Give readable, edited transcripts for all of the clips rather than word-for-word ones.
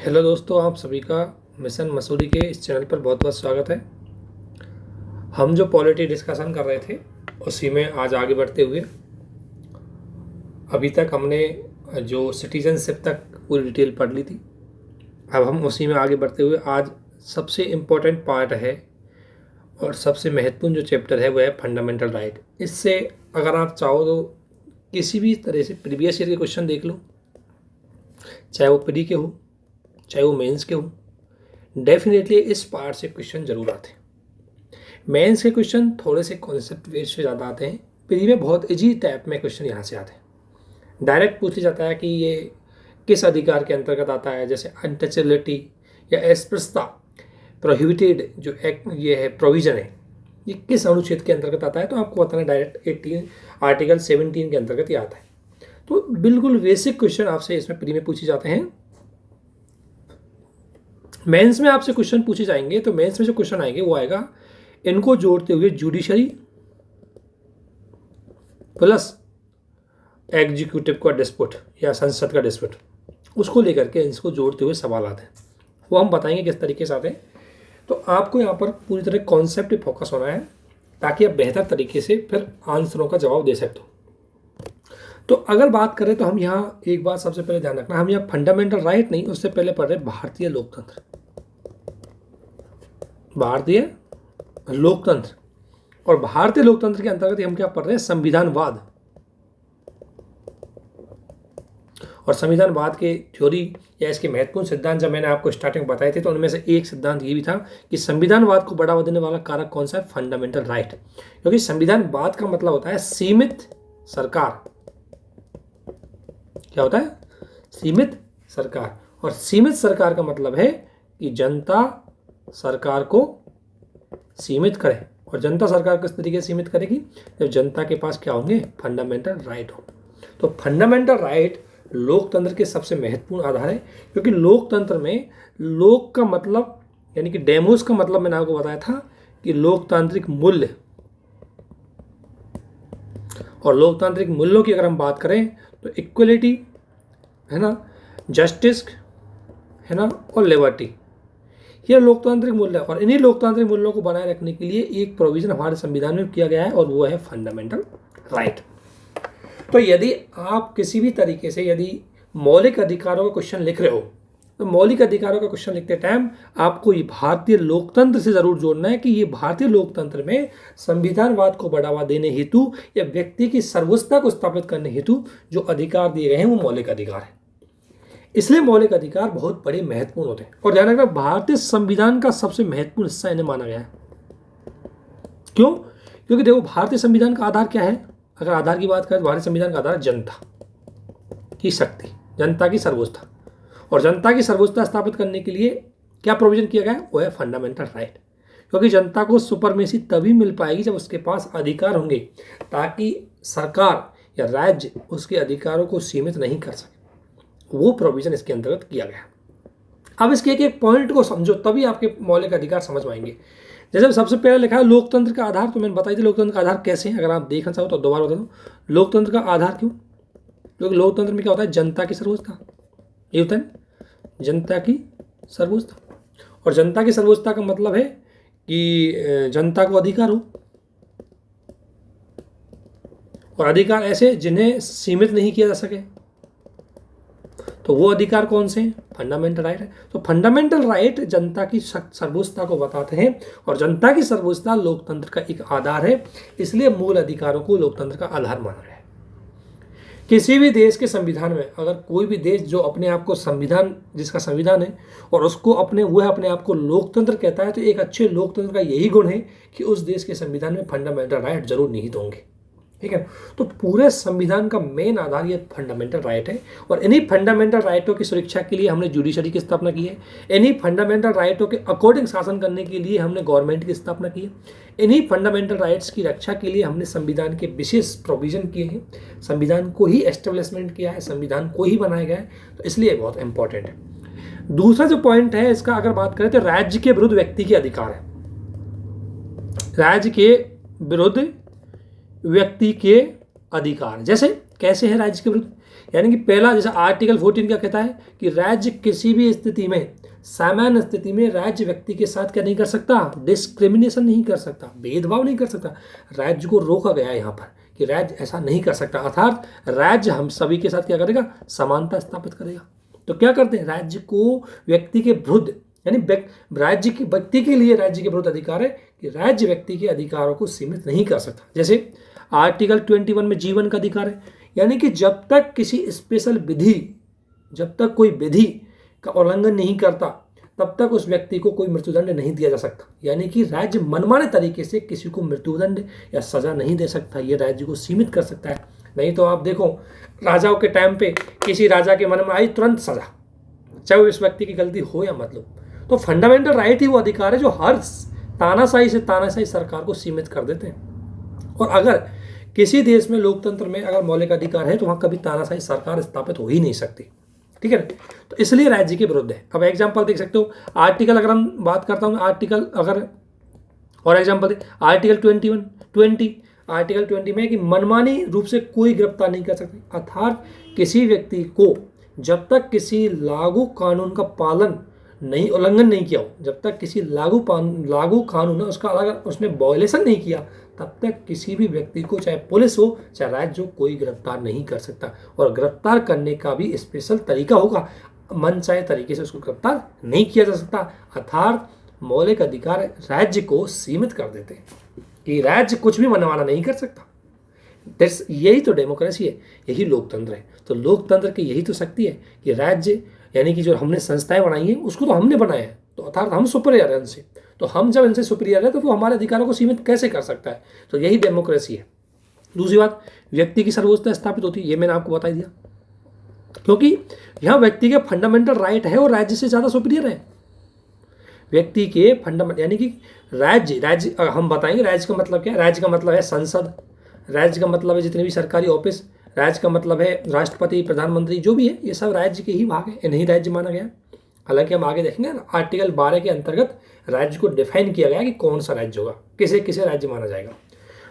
Hello दोस्तों, आप सभी का मिशन मसूरी के इस चैनल पर बहुत बहुत स्वागत है। हम जो पॉलिटी डिस्कशन कर रहे थे उसी में आज आगे बढ़ते हुए अभी तक हमने जो सिटीजनशिप तक पूरी डिटेल पढ़ ली थी। अब हम उसी में आगे बढ़ते हुए आज सबसे इम्पोर्टेंट पार्ट है और सबसे महत्वपूर्ण जो चैप्टर है वो है फंडामेंटल राइट। इससे अगर आप चाहो तो किसी भी तरह से प्रीवियस ईयर के क्वेश्चन देख लो, चाहे वो प्री के हो चाहे वो मेंस के हो, डेफिनेटली इस पार्ट से क्वेश्चन जरूर आते हैं। मेंस के क्वेश्चन थोड़े से कॉन्सेप्ट बेस्ड से ज़्यादा आते हैं, प्री में बहुत इजी टाइप में क्वेश्चन यहाँ से आते हैं। डायरेक्ट पूछ लिया जाता है कि ये किस अधिकार के अंतर्गत आता है, जैसे अनटचेबिलिटी या अस्पृश्यता प्रोहिबिटेड जो एक्ट ये है प्रोविजन है, ये किस अनुच्छेद के अंतर्गत आता है, तो आपको बताना डायरेक्ट 18 आर्टिकल 17 के अंतर्गत ही आता है। तो बिल्कुल बेसिक क्वेश्चन आपसे इसमें प्री में पूछे जाते हैं। मेंस में आपसे क्वेश्चन पूछे जाएंगे तो मेंस में जो क्वेश्चन आएंगे वो आएगा इनको जोड़ते हुए जुडिशरी प्लस एग्जीक्यूटिव का डिस्प्यूट या संसद का डिस्प्यूट, उसको लेकर के इसको जोड़ते हुए सवाल आते हैं। वो हम बताएंगे किस तरीके से आते हैं। तो आपको यहाँ पर पूरी तरह कॉन्सेप्ट पे फोकस होना है ताकि आप बेहतर तरीके से फिर आंसरों का जवाब दे सकते हो। तो अगर बात करें तो हम यहाँ एक बात सबसे पहले ध्यान रखना, हम यहाँ फंडामेंटल राइट नहीं, उससे पहले पढ़ रहे भारतीय लोकतंत्र। भारतीय लोकतंत्र और भारतीय लोकतंत्र के अंतर्गत हम क्या पढ़ रहे हैं, संविधानवाद। और संविधानवाद के थ्योरी या इसके महत्वपूर्ण सिद्धांत जब मैंने आपको स्टार्टिंग में बताए थे तो उनमें से एक सिद्धांत ये भी था कि संविधानवाद को बढ़ावा देने वाला कारक कौन सा है, फंडामेंटल राइट। क्योंकि संविधानवाद का मतलब होता है सीमित सरकार। क्या होता है, सीमित सरकार। और सीमित सरकार का मतलब है कि जनता सरकार को सीमित करे। और जनता सरकार किस तरीके से सीमित करेगी, जब जनता के पास क्या होंगे, फंडामेंटल राइट हो। तो फंडामेंटल राइट लोकतंत्र के सबसे महत्वपूर्ण आधार है। क्योंकि लोकतंत्र में लोक का मतलब यानी कि डेमोस का मतलब मैंने आपको बताया था कि लोकतांत्रिक मूल्य। और लोकतांत्रिक मूल्यों की अगर हम बात करें तो इक्वलिटी है ना, जस्टिस है ना, और लिबर्टी, ये लोकतांत्रिक मूल्य है। और इन्हीं लोकतांत्रिक मूल्यों को बनाए रखने के लिए एक प्रोविजन हमारे संविधान में किया गया है और वो है फंडामेंटल राइट। तो यदि आप किसी भी तरीके से यदि मौलिक अधिकारों का क्वेश्चन लिख रहे हो तो मौलिक अधिकारों का क्वेश्चन लिखते टाइम आपको ये भारतीय लोकतंत्र से जरूर जोड़ना है कि ये भारतीय लोकतंत्र में संविधानवाद को बढ़ावा देने हेतु या व्यक्ति की सर्वोच्चता को स्थापित करने हेतु जो अधिकार दिए गए हैं वो मौलिक अधिकार है। इसलिए मौलिक अधिकार बहुत बड़े महत्वपूर्ण होते हैं। और ध्यान रखना, भारतीय संविधान का सबसे महत्वपूर्ण हिस्सा इन्हें माना गया है। क्यों? क्योंकि देखो, भारतीय संविधान का आधार क्या है, अगर आधार की बात करें तो भारतीय संविधान का आधार जनता की शक्ति, जनता की सर्वोच्चता। और जनता की सर्वोच्चता स्थापित करने के लिए क्या प्रोविजन किया गया है, वो है फंडामेंटल राइट। क्योंकि जनता को सुपरमेसी तभी मिल पाएगी जब उसके पास अधिकार होंगे, ताकि सरकार या राज्य उसके अधिकारों को सीमित नहीं कर सके। वो प्रोविजन इसके अंतर्गत किया गया। अब इसके एक एक पॉइंट को समझो तभी आपके मौलिक अधिकार समझ पाएंगे। जैसे सबसे पहले लिखा है लोकतंत्र का आधार, तो मैंने बताई थी लोकतंत्र का आधार कैसे है। अगर आप देखना चाहो तो दोबारा बता दूं, लोकतंत्र का आधार क्यों, क्योंकि लोकतंत्र में क्या होता है, जनता की सर्वोच्चता। ये होता है जनता की सर्वोच्चता। और जनता की सर्वोच्चता का मतलब है कि जनता को अधिकार हो, और अधिकार ऐसे जिन्हें सीमित नहीं किया जा सके। तो वो अधिकार कौन से हैं, फंडामेंटल राइट है। तो फंडामेंटल राइट जनता की सर्वोच्चता को बताते हैं और जनता की सर्वोच्चता लोकतंत्र का एक आधार है। इसलिए मूल अधिकारों को लोकतंत्र का आधार माना गया है। किसी भी देश के संविधान में अगर कोई भी देश जो अपने आप को संविधान, जिसका संविधान है और उसको वह अपने आप को लोकतंत्र कहता है, तो एक अच्छे लोकतंत्र का यही गुण है कि उस देश के संविधान में फंडामेंटल राइट जरूर निहित होंगे। ठीक है, तो पूरे संविधान का मेन आधार ये फंडामेंटल राइट है। और इन्हीं फंडामेंटल राइटों की सुरक्षा के लिए हमने जुडिशरी की स्थापना की है। इन्हीं फंडामेंटल राइटों के अकॉर्डिंग शासन करने के लिए हमने गवर्नमेंट की स्थापना की है। इन्हीं फंडामेंटल राइट्स की रक्षा के लिए हमने संविधान के विशेष प्रोविजन किए हैं। संविधान को ही एस्टेब्लिशमेंट किया है, संविधान को ही बनाया गया है, तो इसलिए बहुत इंपॉर्टेंट है। दूसरा जो पॉइंट है इसका अगर बात करें तो राज्य के विरुद्ध व्यक्ति के अधिकार है। राज्य के विरुद्ध व्यक्ति के अधिकार जैसे कैसे है राज्य के विरुद्ध, यानी कि पहला, जैसा आर्टिकल 14 क्या कहता है कि राज्य किसी भी स्थिति में, सामान्य स्थिति में राज्य व्यक्ति के साथ क्या नहीं कर सकता, डिस्क्रिमिनेशन नहीं कर सकता, भेदभाव नहीं कर सकता। राज्य को रोका गया है यहाँ पर कि राज्य ऐसा नहीं कर सकता, अर्थात राज्य हम सभी के साथ क्या करेगा, समानता स्थापित करेगा। तो क्या करते हैं, राज्य को व्यक्ति के विरुद्ध, यानी राज्य के व्यक्ति के लिए राज्य के विरुद्ध अधिकार है कि राज्य व्यक्ति के अधिकारों को सीमित नहीं कर सकता। जैसे आर्टिकल 21 में जीवन का अधिकार है, यानी कि जब तक किसी स्पेशल विधि, जब तक कोई विधि का उल्लंघन नहीं करता तब तक उस व्यक्ति को कोई मृत्युदंड नहीं दिया जा सकता। यानी कि राज्य मनमाने तरीके से किसी को मृत्युदंड या सजा नहीं दे सकता, ये राज्य को सीमित कर सकता है। नहीं तो आप देखो राजाओं के टाइम पे किसी राजा के मन में आई तुरंत सजा, चाहे वो इस व्यक्ति की गलती हो या मतलब। तो फंडामेंटल राइट ही वो अधिकार है जो हर तानाशाही से तानाशाही सरकार को सीमित कर देते हैं। और अगर किसी देश में लोकतंत्र में अगर मौलिक अधिकार है तो वहाँ कभी तानाशाही सरकार स्थापित हो ही नहीं सकती, ठीक है। तो इसलिए राज्य के विरुद्ध है। अब एग्जाम्पल देख सकते हो, आर्टिकल अगर हम बात करता हूँ, आर्टिकल अगर और एग्जाम्पल आर्टिकल 20 आर्टिकल 20 में कि मनमानी रूप से कोई गिरफ्तार नहीं कर सकती, अर्थात किसी व्यक्ति को जब तक किसी लागू कानून का पालन नहीं, उल्लंघन नहीं किया हो, जब तक किसी लागू कानून है उसका अगर उसने वायलेशन नहीं किया, तब तक किसी भी व्यक्ति को, चाहे पुलिस हो चाहे राज्य हो, कोई गिरफ्तार नहीं कर सकता। और गिरफ्तार करने का भी स्पेशल तरीका होगा, मनचाहे तरीके से उसको गिरफ्तार नहीं किया जा सकता। अर्थात मौलिक अधिकार राज्य को सीमित कर देते हैं कि राज्य कुछ भी मनमाना नहीं कर सकता। यही तो डेमोक्रेसी है, यही लोकतंत्र है। तो लोकतंत्र की यही तो शक्ति है कि राज्य, यानी कि जो हमने संस्थाएं बनाई हैं उसको तो हमने बनाया है, तो अर्थात हम सुपीरियर है उनसे। तो हम जब इनसे सुपीरियर है तो वो हमारे अधिकारों को सीमित कैसे कर सकता है। तो यही डेमोक्रेसी है। दूसरी बात, व्यक्ति की सर्वोच्चता स्थापित होती है, ये मैंने आपको बता दिया, क्योंकि यहाँ व्यक्ति के फंडामेंटल राइट है और राज्य से ज़्यादा सुपीरियर है। व्यक्ति के फंडामेंटल, यानी कि राज्य हम बताएंगे राज्य का मतलब क्या है। राज्य का मतलब है संसद, राज्य का मतलब है जितने भी सरकारी ऑफिस, राज्य का मतलब है राष्ट्रपति, प्रधानमंत्री, जो भी है ये सब राज्य के ही भाग है, इन्हीं राज्य माना गया। हालांकि हम आगे देखेंगे ना, आर्टिकल 12 के अंतर्गत राज्य को डिफाइन किया गया कि कौन सा राज्य होगा, किसे किसे राज्य माना जाएगा।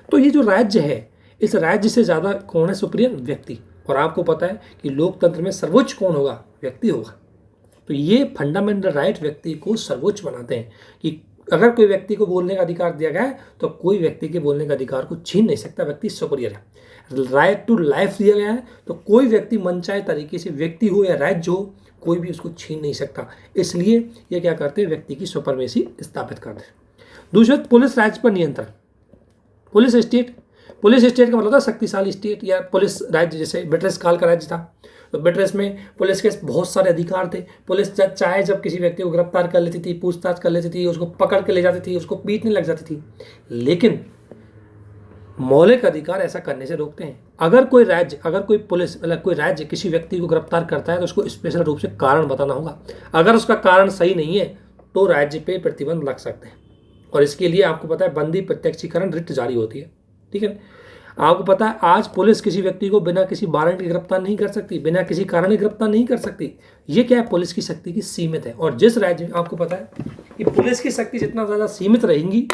तो ये जो राज्य है, इस राज्य से ज़्यादा कौन है सुप्रीम, व्यक्ति। और आपको पता है कि लोकतंत्र में सर्वोच्च कौन होगा, व्यक्ति होगा। तो ये फंडामेंटल राइट व्यक्ति को सर्वोच्च बनाते हैं कि अगर कोई व्यक्ति को बोलने का अधिकार दिया गया है तो कोई व्यक्ति के बोलने का अधिकार को छीन नहीं सकता, व्यक्ति सुपीरियर है। राइट टू लाइफ दिया गया है तो कोई व्यक्ति मनचाहे तरीके से, व्यक्ति हो या राज्य हो, कोई भी उसको छीन नहीं सकता। इसलिए ये क्या करते हैं, व्यक्ति की सुपरमेसी स्थापित करते हैं। दूसरा, पुलिस राज्य पर नियंत्रण। पुलिस स्टेट का मतलब था शक्तिशाली स्टेट या पुलिस राज्य। जैसे ब्रिटिश काल का राज्य था तो ब्रिटिश में पुलिस के बहुत सारे अधिकार थे। पुलिस चाहे जब किसी व्यक्ति को गिरफ्तार कर लेती थी, पूछताछ कर लेती थी, उसको पकड़ के ले जाती थी, उसको पीटने लग जाती थी। लेकिन मौलिक अधिकार ऐसा करने से रोकते हैं। अगर कोई राज्य, अगर कोई पुलिस, मतलब कोई राज्य किसी व्यक्ति को गिरफ्तार करता है तो उसको स्पेशल रूप से कारण बताना होगा। अगर उसका कारण सही नहीं है तो राज्य पे प्रतिबंध लग सकते हैं। और इसके लिए आपको पता है बंदी प्रत्यक्षीकरण रिट जारी होती है, ठीक है। आपको पता है आज पुलिस किसी व्यक्ति को बिना किसी वारंट के गिरफ्तार नहीं कर सकती, बिना किसी कारण के गिरफ्तार नहीं कर सकती। ये क्या है, पुलिस की शक्ति की सीमित है। और जिस राज्य में आपको पता है कि पुलिस की शक्ति जितना ज़्यादा सीमित रहेंगी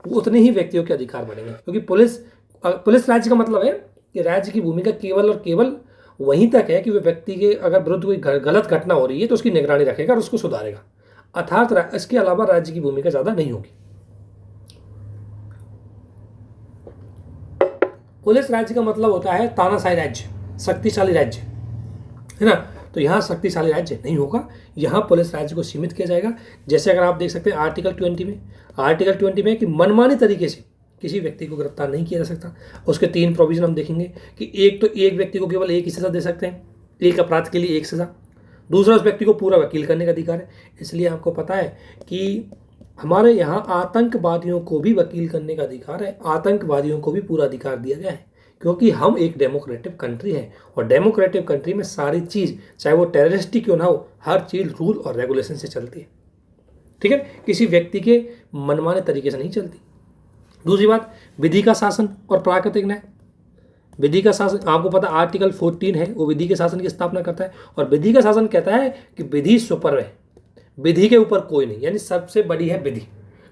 उतने ही व्यक्तियों के अधिकार बढ़ेंगे। क्योंकि पुलिस राज्य का मतलब है कि राज्य की भूमिका केवल और केवल वहीं तक है कि वह व्यक्ति के अगर विरुद्ध कोई गलत घटना हो रही है तो उसकी निगरानी रखेगा और उसको सुधारेगा। अर्थात इसके अलावा राज्य की भूमिका ज़्यादा नहीं होगी। पुलिस राज्य का मतलब होता है तानाशाही राज्य, शक्तिशाली राज्य, है ना। तो यहाँ शक्तिशाली राज्य नहीं होगा, यहाँ पुलिस राज्य को सीमित किया जाएगा। जैसे अगर आप देख सकते हैं आर्टिकल 20 में कि मनमानी तरीके से किसी व्यक्ति को गिरफ्तार नहीं किया जा सकता। उसके 3 प्रोविजन हम देखेंगे कि एक व्यक्ति को केवल एक ही सज़ा दे सकते हैं, एक अपराध के लिए एक सज़ा। दूसरा, उस व्यक्ति को पूरा वकील करने का अधिकार है। इसलिए आपको पता है कि हमारे यहाँ आतंकवादियों को भी वकील करने का अधिकार है, आतंकवादियों को भी पूरा अधिकार दिया गया है, क्योंकि हम एक डेमोक्रेटिक कंट्री है। और डेमोक्रेटिक कंट्री में सारी चीज़, चाहे वो टेररिस्टिक क्यों ना हो, हर चीज़ रूल और रेगुलेशन से चलती है, ठीक है। किसी व्यक्ति के मनमाने तरीके से नहीं चलती। दूसरी बात, विधि का शासन और प्राकृतिक न्याय। विधि का शासन, आपको पता आर्टिकल 14 है, वो विधि के शासन की स्थापना करता है। और विधि का शासन कहता है कि विधि सुपर है, विधि के ऊपर कोई नहीं, यानी सबसे बड़ी है विधि।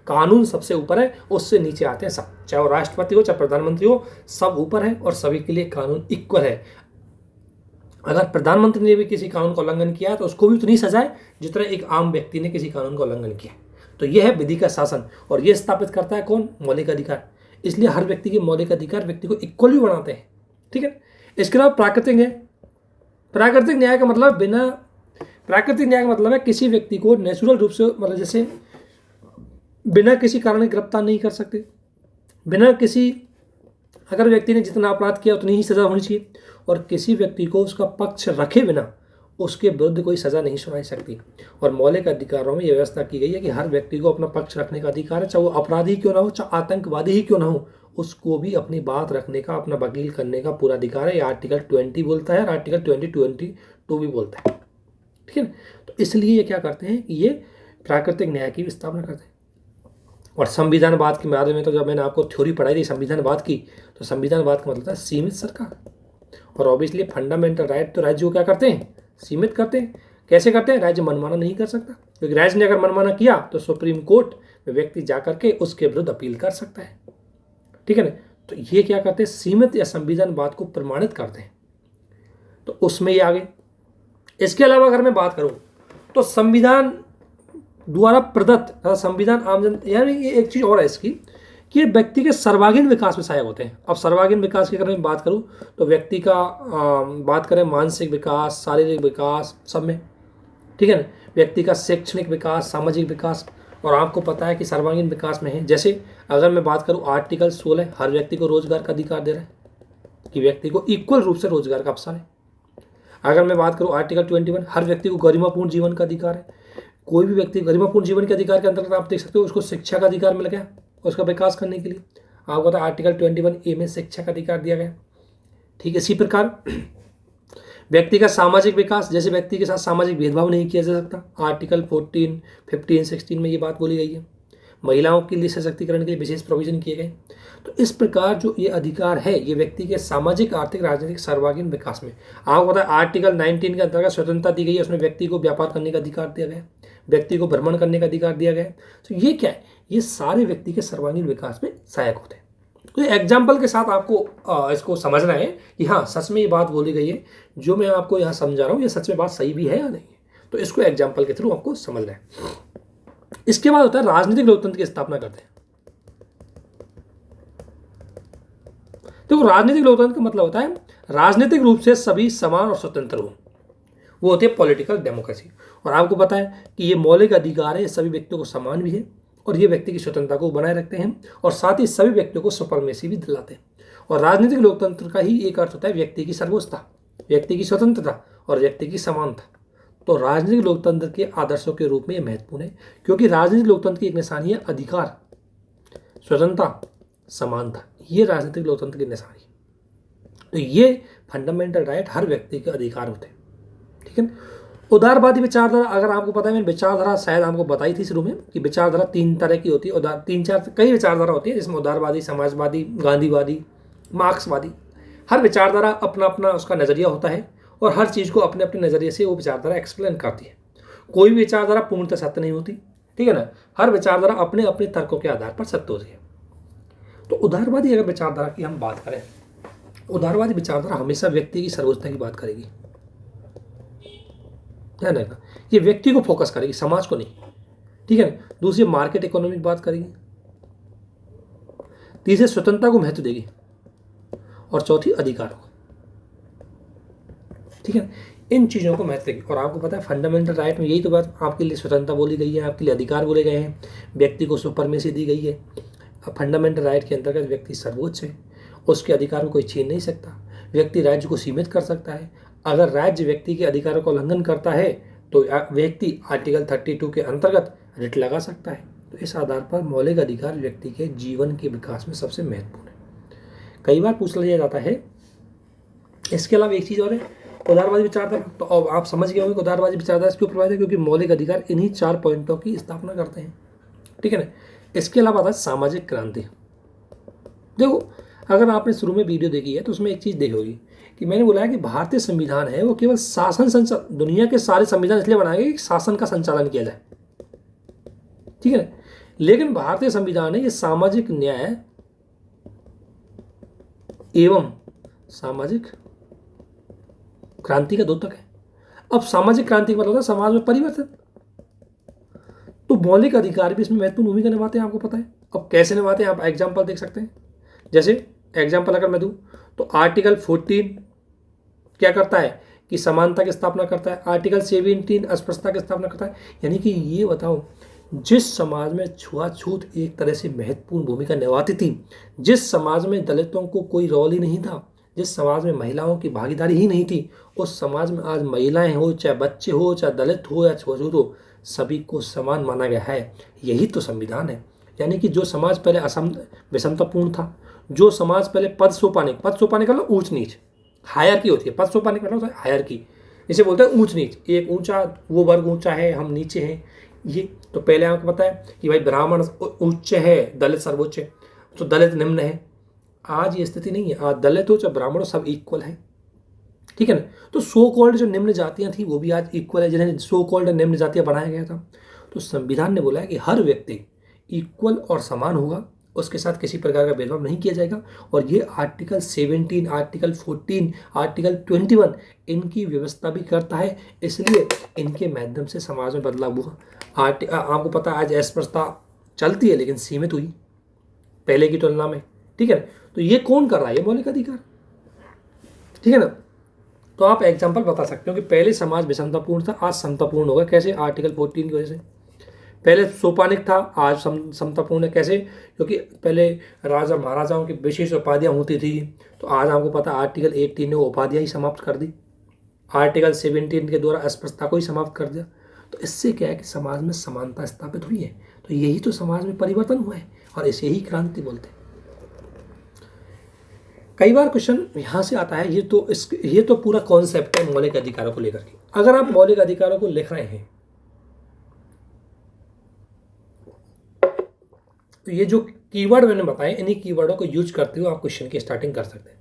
कानून सबसे ऊपर है, उससे नीचे आते हैं सब, चाहे वो राष्ट्रपति हो चाहे प्रधानमंत्री हो, सब ऊपर है और सभी के लिए कानून इक्वल है। अगर प्रधानमंत्री ने भी किसी कानून का उल्लंघन किया है तो उसको भी उतनी सजा है जितना एक आम व्यक्ति ने किसी कानून का उल्लंघन किया है। तो यह है विधि का शासन, और यह स्थापित करता है कौन? मौलिक अधिकार। इसलिए हर व्यक्ति के मौलिक अधिकार व्यक्ति को इक्वली बनाते हैं। ठीक है। इसके अलावा प्राकृतिक न्याय। प्राकृतिक न्याय का मतलब प्राकृतिक न्याय का मतलब है किसी व्यक्ति को नेचुरल रूप से, मतलब जैसे बिना किसी कारण गिरफ्तार नहीं कर सकते, बिना किसी, अगर व्यक्ति ने जितना अपराध किया उतनी ही सजा होनी चाहिए, और किसी व्यक्ति को उसका पक्ष रखे बिना उसके विरुद्ध कोई सजा नहीं सुनाई सकती। और मौलिक अधिकारों में यह व्यवस्था की गई है कि हर व्यक्ति को अपना पक्ष रखने का अधिकार है, चाहे वो अपराधी क्यों ना हो, चाहे आतंकवादी ही क्यों ना हो, उसको भी अपनी बात रखने का, अपना वकील करने का पूरा अधिकार है। ये आर्टिकल 20 बोलता है और आर्टिकल 2022 भी बोलता है। ठीक है। तो इसलिए ये क्या करते हैं कि ये प्राकृतिक न्याय की स्थापना करते हैं। और संविधानवाद के बारे में तो जब मैंने आपको थ्योरी पढ़ाई थी संविधानवाद की, तो संविधानवाद का मतलब है सीमित सरकार। और ऑब्वियसली फंडामेंटल राइट तो राज्य को क्या करते हैं? सीमित करते हैं। कैसे करते हैं? राज्य मनमाना नहीं कर सकता, क्योंकि राज्य ने अगर मनमाना किया तो सुप्रीम कोर्ट में व्यक्ति जाकर के उसके विरुद्ध अपील कर सकता है। ठीक है ना। तो ये क्या करते हैं? सीमित या संविधानवाद को प्रमाणित करते हैं। तो उसमें ये आगे। इसके अलावा अगर मैं बात करूं तो संविधान द्वारा प्रदत्त संविधान आमजन, यानी ये एक चीज और है इसकी कि ये व्यक्ति के सर्वांगीण विकास में सहायक होते हैं। अब सर्वांगीण विकास की अगर मैं बात करूं तो व्यक्ति का बात करें मानसिक विकास, शारीरिक विकास, सब में। ठीक है ना। व्यक्ति का शैक्षणिक विकास, सामाजिक विकास, और आपको पता है कि सर्वांगीण विकास में है। जैसे अगर मैं बात करूं आर्टिकल 16 हर व्यक्ति को रोजगार का अधिकार दे रहा है, कि व्यक्ति को इक्वल रूप से रोजगार का अवसर है। अगर मैं बात करूं आर्टिकल 21 हर व्यक्ति को गरिमापूर्ण जीवन का अधिकार है। कोई भी व्यक्ति गरिमापूर्ण जीवन के अधिकार के अंतर्गत आप देख सकते हो उसको शिक्षा का अधिकार मिल गया उसका विकास करने के लिए। आपको पता है आर्टिकल 21A में शिक्षा का अधिकार दिया गया। ठीक है। इसी प्रकार व्यक्ति का सामाजिक विकास, जैसे व्यक्ति के साथ सामाजिक भेदभाव नहीं किया जा सकता, आर्टिकल 14, 15, 16 में ये बात बोली गई है। महिलाओं के लिए सशक्तिकरण के लिए विशेष प्रोविजन किए गए। तो इस प्रकार जो ये अधिकार है ये व्यक्ति के सामाजिक, आर्थिक, राजनीतिक सर्वांगीण विकास में। आपको पता है आर्टिकल 19 के अंतर्गत स्वतंत्रता दी गई है, उसमें व्यक्ति को व्यापार करने का अधिकार दिया गया, व्यक्ति को भ्रमण करने का अधिकार दिया गया। तो ये क्या है? ये सारे व्यक्ति के सर्वांगीण विकास में सहायक होते हैं। तो एग्जाम्पल के साथ आपको इसको समझना है कि हाँ सच में ये बात बोली गई है, जो मैं आपको यहाँ समझा रहा हूँ ये सच में बात सही भी है या नहीं है। तो इसको एग्जाम्पल के थ्रू आपको समझना है। इसके बाद होता है राजनीतिक लोकतंत्र की स्थापना करते हैं। देखो राजनीतिक लोकतंत्र का मतलब होता है राजनीतिक रूप से सभी समान और स्वतंत्र हो, वो होती है पॉलिटिकल डेमोक्रेसी। और आपको पता है कि ये मौलिक अधिकार है, सभी व्यक्तियों को समान भी है, और ये व्यक्ति की स्वतंत्रता को बनाए रखते हैं, और साथ ही सभी व्यक्तियों को सुपरमेसी भी दिलाते हैं। और राजनीतिक लोकतंत्र का ही एक अर्थ होता है व्यक्ति की सर्वोच्चता, व्यक्ति की स्वतंत्रता और व्यक्ति की समानता। तो राजनीतिक लोकतंत्र के आदर्शों के रूप में यह महत्वपूर्ण है, क्योंकि राजनीतिक लोकतंत्र की एक निशानी है अधिकार, स्वतंत्रता, समानता। ये राजनीतिक लोकतंत्र की निशानी है। तो ये फंडामेंटल राइट हर व्यक्ति के अधिकार होते हैं। ठीक है। उदारवादी विचारधारा, अगर आपको पता है मैंने विचारधारा शायद आपको बताई थी शुरू में कि विचारधारा 3 तरह की होती है, कई विचारधारा होती है, जिसमें उदारवादी, समाजवादी, गांधीवादी, मार्क्सवादी। हर विचारधारा अपना अपना उसका नजरिया होता है, और हर चीज़ को अपने अपने नजरिए से वो विचारधारा एक्सप्लेन करती है। कोई भी विचारधारा पूर्णतः सत्य नहीं होती। ठीक है ना। हर विचारधारा अपने अपने तर्कों के आधार पर सत्य होती है। तो उदारवादी अगर विचारधारा की हम बात करें, उदारवादी विचारधारा हमेशा व्यक्ति की सर्वोच्चता की बात करेगी, ध्यान रखना, ये व्यक्ति को फोकस करेगी, समाज को नहीं। ठीक है ना। दूसरी मार्केट इकोनॉमी की बात करेगी, तीसरी स्वतंत्रता को महत्व देगी, और चौथी अधिकार को। ठीक है। इन चीज़ों को महत्व देगी। और आपको पता है फंडामेंटल राइट में यही तो बात आपके लिए स्वतंत्रता बोली गई है, आपके लिए अधिकार बोले गए हैं, व्यक्ति को सुपरमेसी दी गई है। फंडामेंटल राइट के अंतर्गत व्यक्ति सर्वोच्च है, उसके अधिकार को कोई छीन नहीं सकता। व्यक्ति राज्य को सीमित कर सकता है। अगर राज्य व्यक्ति के अधिकारों का उल्लंघन करता है तो व्यक्ति आर्टिकल 32 के अंतर्गत रिट लगा सकता है। तो इस आधार पर मौलिक अधिकार व्यक्ति के जीवन के विकास में सबसे महत्वपूर्ण है। कई बार पूछ लिया जाता है। इसके अलावा एक चीज़ और है, उदारवादी विचारधारा। तो अब आप समझ गए होंगे उदारवादी विचारधारा क्यों प्रभावित है, क्योंकि मौलिक अधिकार इन्हीं 4 पॉइंटों की स्थापना करते हैं। ठीक है ना। इसके अलावा आता है सामाजिक क्रांति। देखो अगर आपने शुरू में वीडियो देखी है तो उसमें एक चीज़ देखी होगी कि मैंने बोला है कि भारतीय संविधान है वो केवल शासन दुनिया के सारे संविधान इसलिए बनाए गए कि शासन का संचालन किया जाए। ठीक है ना। लेकिन भारतीय संविधान है ये सामाजिक न्याय एवं सामाजिक क्रांति का द्योतक है। अब सामाजिक क्रांति का मतलब होता है समाज में परिवर्तन। तो मौलिक अधिकार भी इसमें महत्वपूर्ण भूमिका निभाते हैं, आपको पता है। अब कैसे निभाते हैं आप एग्जाम्पल देख सकते हैं। जैसे एग्जाम्पल अगर मैं दूं तो आर्टिकल 14 क्या करता है कि समानता की स्थापना करता है। आर्टिकल 17 अस्पृश्यता की स्थापना करता है। यानी कि ये बताओ, जिस समाज में छुआछूत एक तरह से महत्वपूर्ण भूमिका निभाती थी, जिस समाज में दलितों को कोई रोल ही नहीं था, जिस समाज में महिलाओं की भागीदारी ही नहीं थी, उस समाज में आज महिलाएं हो, चाहे बच्चे हो, चाहे दलित हो या छुआछूत हो, सभी को समान माना गया है। यही तो संविधान है। यानी कि जो समाज पहले विषमतापूर्ण था, जो समाज पहले पद सोपाने का मतलब ऊंच नीच, हायरकी होती है, पद सोपाने का मतलब हायरकी, इसे बोलते हैं ऊंच नीच। एक ऊंचा, वो वर्ग ऊंचा है, हम नीचे हैं। ये तो पहले आपको पता है कि भाई ब्राह्मण उच्च है, दलित सर्वोच्च है, तो दलित निम्न है। आज ये स्थिति नहीं है। आज दलित हो चाहे ब्राह्मण हो, सब इक्वल है, ठीक है ना। तो सो कॉल्ड जो निम्न जातियां थी वो भी आज इक्वल है, जिन्हें सो कॉल्ड निम्न जातियां बनाया गया था। तो संविधान ने बोला है कि हर व्यक्ति इक्वल और समान होगा, उसके साथ किसी प्रकार का भेदभाव नहीं किया जाएगा। और ये आर्टिकल 17, आर्टिकल 14, आर्टिकल 21 इनकी व्यवस्था भी करता है। इसलिए इनके माध्यम से समाज में बदलाव हुआ। आपको पता है आज अस्पृश्यता चलती है लेकिन सीमित हुई पहले की तुलना में, ठीक है ना। तो ये कौन कर रहा है? ये मौलिक अधिकार, ठीक है ना। तो आप एग्जाम्पल बता सकते हो कि पहले समाज विषमतापूर्ण था, आज समतापूर्ण होगा। कैसे? आर्टिकल 14 की वजह से। पहले सोपानिक था, आज समतापूर्ण है। कैसे? क्योंकि पहले राजा महाराजाओं की विशेष उपाधियां होती थी, तो आज आपको पता आर्टिकल 18 ने वो उपाधियां ही समाप्त कर दी। आर्टिकल 17 के द्वारा अस्पृश्यता को ही समाप्त कर दिया। तो इससे क्या है कि समाज में समानता स्थापित हुई है। तो यही तो समाज में परिवर्तन हुआ है और इसे ही क्रांति बोलते हैं। कई बार क्वेश्चन यहाँ से आता है, ये तो पूरा कॉन्सेप्ट है मौलिक अधिकारों को लेकर के। अगर आप मौलिक अधिकारों को लिख रहे हैं तो ये जो कीवर्ड मैंने बताए, इन्हीं कीवर्डों को यूज करते हुए आप क्वेश्चन की स्टार्टिंग कर सकते हैं।